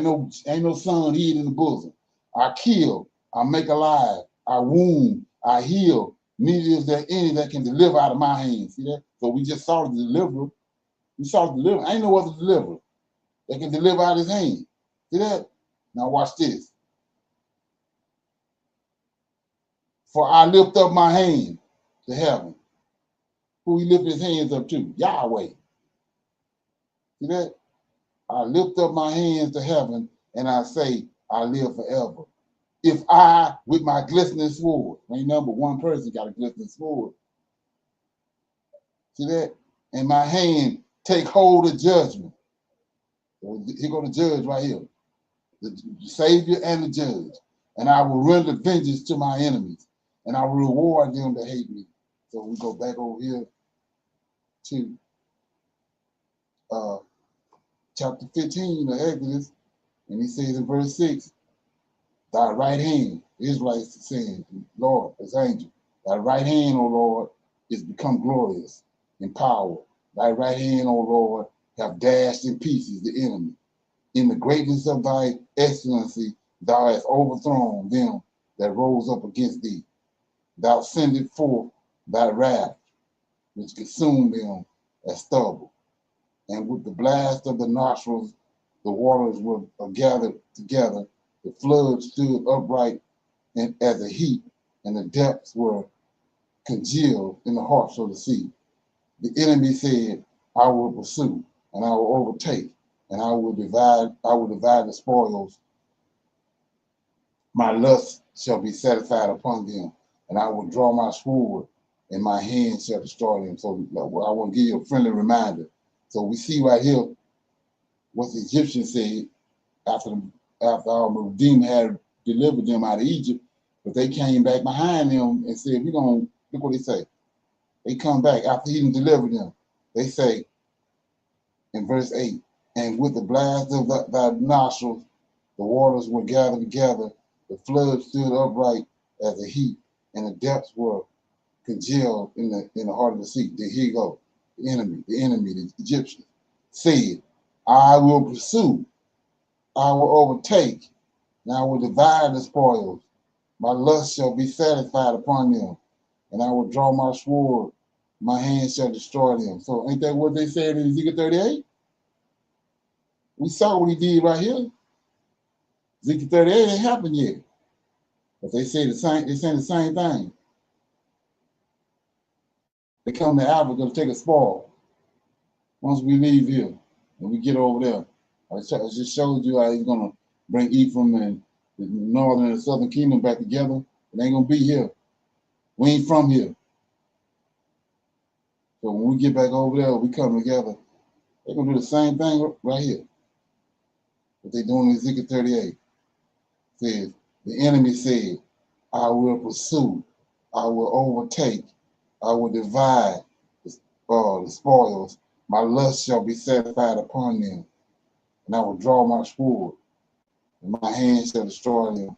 Ain't no son hid in the bosom. I kill, I make alive. I wound, I heal. Neither is there any that can deliver out of my hands. See that? So we just saw the deliverer. We saw the deliverer. Ain't no other deliverer that can deliver out his hand. See that? Now watch this. For I lift up my hand to heaven. Who he lift his hands up to? Yahweh. See that? I lift up my hands to heaven and I say, I live forever. If I, with my glistening sword, ain't number one person got a glistening sword. See that? And my hand take hold of judgment. So here go the judge right here, the Savior and the judge. And I will render vengeance to my enemies, and I will reward them that hate me. So we go back over here to chapter 15 of Exodus, and he says in verse 6, thy right hand, Israelites saying, Lord, his angel, thy right hand, O Lord, is become glorious in power. Thy right hand, O Lord, have dashed in pieces the enemy. In the greatness of thy excellency, thou hast overthrown them that rose up against thee. Thou sendest forth thy wrath, which consumed them as stubble. And with the blast of the nostrils, the waters were gathered together. The flood stood upright and as a heap, and the depths were congealed in the hearts of the sea. The enemy said, I will pursue, and I will overtake, and I will divide the spoils. My lust shall be satisfied upon them, and I will draw my sword, and my hand shall destroy them. So I want to give you a friendly reminder. So we see right here what the Egyptians said after our Redeemer had delivered them out of Egypt, but they came back behind them and said, we're going to, look what they say. They come back after he delivered them. They say in verse 8, and with the blast of thy nostrils, the waters were gathered together, the flood stood upright as a heap, and the depths were congealed in the heart of the sea. There you go. The enemy, the Egyptians, said, I will pursue, I will overtake, and I will divide the spoils. My lust shall be satisfied upon them, and I will draw my sword, my hand shall destroy them. So ain't that what they said in Ezekiel 38? We saw what he did right here. Ezekiel 38 ain't happened yet. But they say the same thing. They come to Africa to take a spoil. Once we leave here and we get over there, I just showed you how he's gonna bring Ephraim and the northern and the southern kingdom back together. It ain't gonna be here. We ain't from here. So when we get back over there, we come together. They're gonna do the same thing right here. What they doing in Ezekiel 38 says, the enemy said, I will pursue, I will overtake, I will divide the spoils. My lust shall be satisfied upon them, and I will draw my sword, and my hand shall destroy them.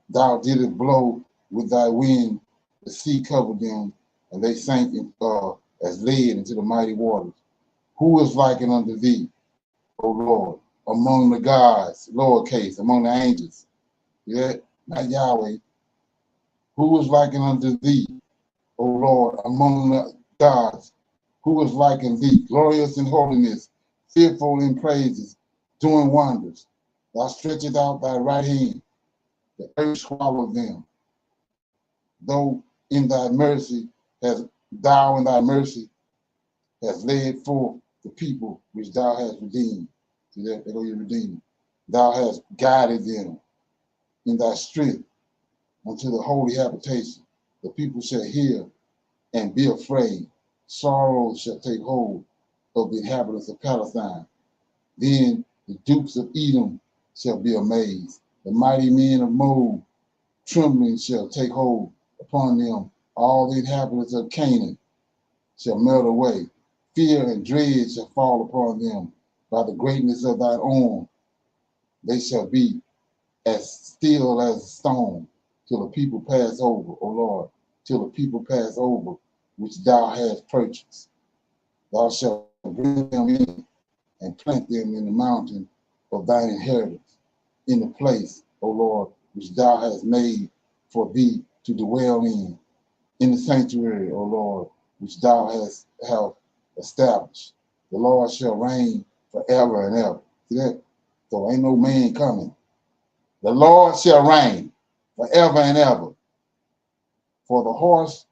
Thou didst blow with thy wind, the sea covered them, and they sank as lead into the mighty waters. Who is likened unto thee, O Lord, among the gods, lowercase, among the angels? Yeah, not Yahweh. Who is likened unto thee, O Lord, among the gods? Who is likened thee, glorious in holiness, fearful in praises, doing wonders? Thou stretchest out thy right hand, the earth swallowed them. Thou in thy mercy hast led forth the people which thou hast redeemed. See that? There go your redeemer. Thou hast guided them in thy strength unto the holy habitation. The people shall hear and be afraid. Sorrow shall take hold of the inhabitants of Palestine. Then the dukes of Edom shall be amazed. The mighty men of Moab, trembling shall take hold upon them. All the inhabitants of Canaan shall melt away. Fear and dread shall fall upon them by the greatness of thine arm. They shall be as still as a stone till the people pass over, O Lord, till the people pass over, which thou hast purchased. Thou shalt bring them in and plant them in the mountain of thine inheritance, in the place, O Lord, which thou hast made for thee to dwell in the sanctuary, O Lord, which thou hast established. The Lord shall reign forever and ever. See that? So ain't no man coming. The Lord shall reign forever and ever. For the horse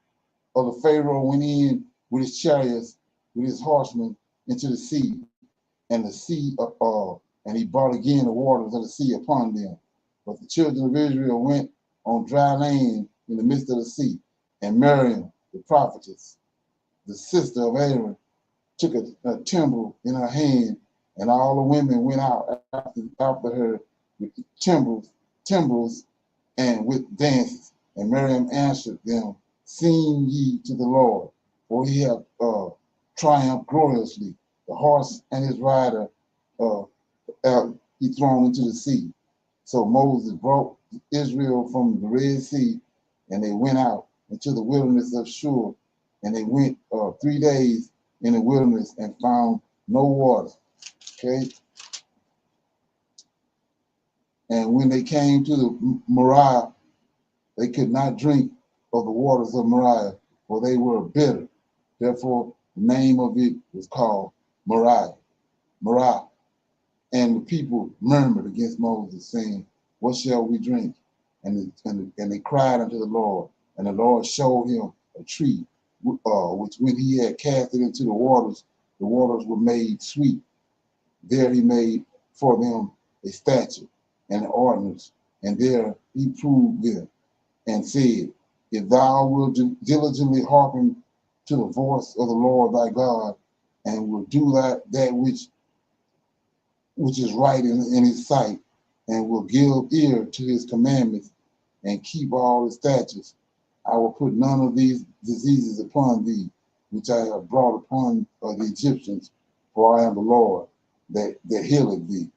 of the Pharaoh went in with his chariots, with his horsemen into the sea, and the sea and he brought again the waters of the sea upon them. But the children of Israel went on dry land in the midst of the sea, and Miriam, the prophetess, the sister of Aaron, took a timbrel in her hand And all the women went out after her with timbrels and with dances. And Miriam answered them, sing ye to the Lord, for he hath triumphed gloriously. The horse and his rider he thrown into the sea. So Moses brought Israel from the Red Sea, and they went out into the wilderness of Shur, and they went 3 days in the wilderness and found no water. Okay. And when they came to the Moriah, they could not drink of the waters of Moriah, for they were bitter. Therefore, the name of it was called Moriah. And the people murmured against Moses, saying, what shall we drink? And they cried unto the Lord, and the Lord showed him a tree, which when he had cast it into the waters were made sweet. There he made for them a statute and an ordinance, and there he proved them, and said, if thou wilt diligently hearken to the voice of the Lord thy God, and will do that which is right in his sight, and will give ear to his commandments, and keep all his statutes, I will put none of these diseases upon thee, which I have brought upon the Egyptians, for I am the Lord that healeth thee.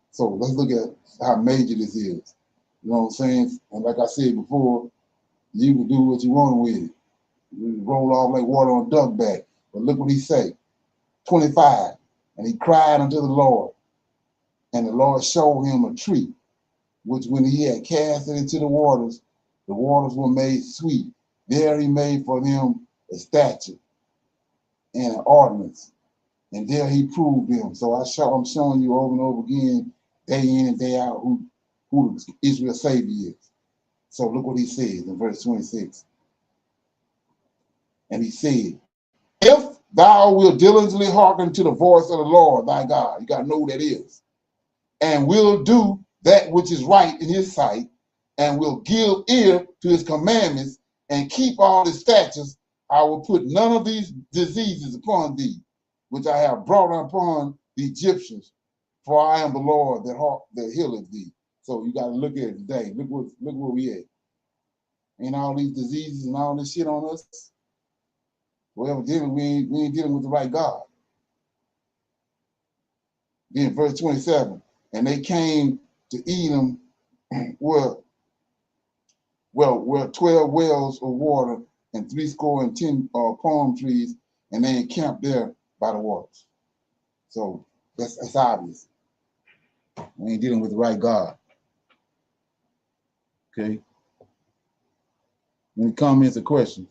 So let's look at how major this is. You know what I'm saying? And like I said before, you can do what you want with it. You roll off like water on a duck back. But look what he say. 25. And he cried unto the Lord, and the Lord showed him a tree, which when he had cast it into the waters were made sweet. There he made for them a statute and an ordinance, and there he proved them. So I'm showing you over and over again, day in and day out, who Israel's Savior is. So look what he says in verse 26. And he said, if thou wilt diligently hearken to the voice of the Lord thy God, you got to know who that is, and will do that which is right in his sight, and will give ear to his commandments, and keep all his statutes, I will put none of these diseases upon thee, which I have brought upon the Egyptians, for I am the Lord that healeth thee. So you got to look at it today. Look where we at. Ain't all these diseases and all this shit on us? Well, evidently we ain't dealing with the right God. Then verse 27, and they came to Edom where 12 wells of water and 70 palm trees, and they encamped there by the waters. So that's obvious. We ain't dealing with the right God. Okay. Any comments or questions?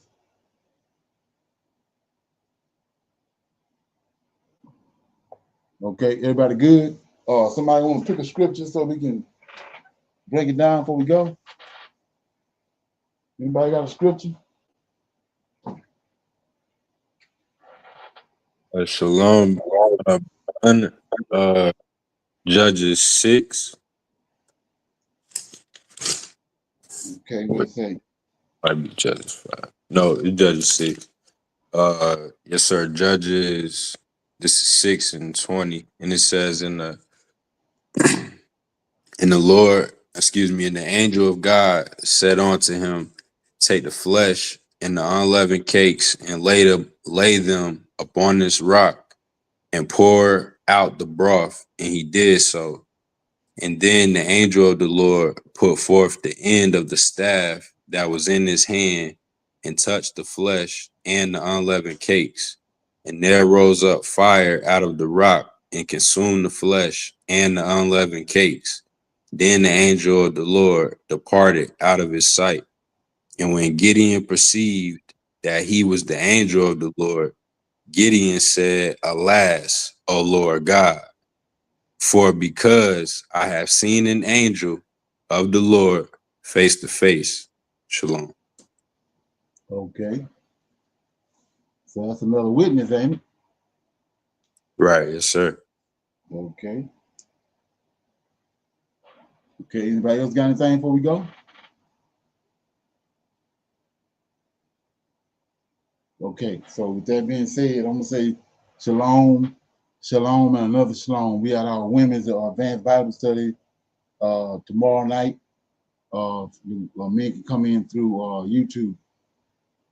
Okay, everybody good? Somebody want to pick a scripture so we can break it down before we go? Anybody got a scripture? Shalom. Judges 6. Okay, what it say? Might be Judges 5. No, it's Judges 6. Yes, sir. Judges, this is 6 and 20. And it says and the angel of God said unto him, take the flesh and the unleavened cakes and lay them upon this rock and pour out the broth. And he did so. And then the angel of the Lord put forth the end of the staff that was in his hand and touched the flesh and the unleavened cakes. And there rose up fire out of the rock and consumed the flesh and the unleavened cakes. Then the angel of the Lord departed out of his sight. And when Gideon perceived that he was the angel of the Lord, Gideon said, alas, O Lord God, for because I have seen an angel of the Lord face to face. Shalom. Okay. So that's another witness, ain't it? Right, yes, sir. Okay. Okay, anybody else got anything before we go? Okay, so with that being said, I'm gonna say shalom, Shalom and another shalom. We had our women's advanced Bible study tomorrow night. Men can come in through YouTube.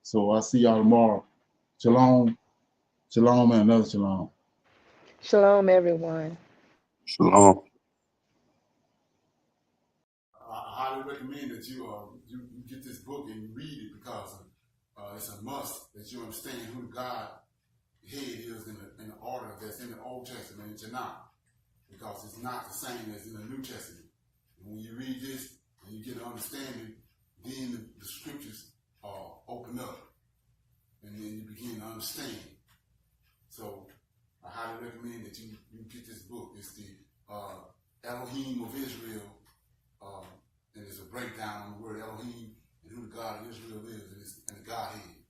So I'll see y'all tomorrow. Shalom, shalom, and another shalom. Shalom, everyone. Shalom. I highly recommend that you get this book and you read it because it's a must that you understand who God head is in the order that's in the Old Testament in Tanak, because it's not the same as in the New Testament. And when you read this and you get an understanding, then the scriptures open up and then you begin to understand. So I highly recommend that you get this book. It's the Elohim of Israel, and it's a breakdown on the word Elohim and who the God of Israel is and the Godhead.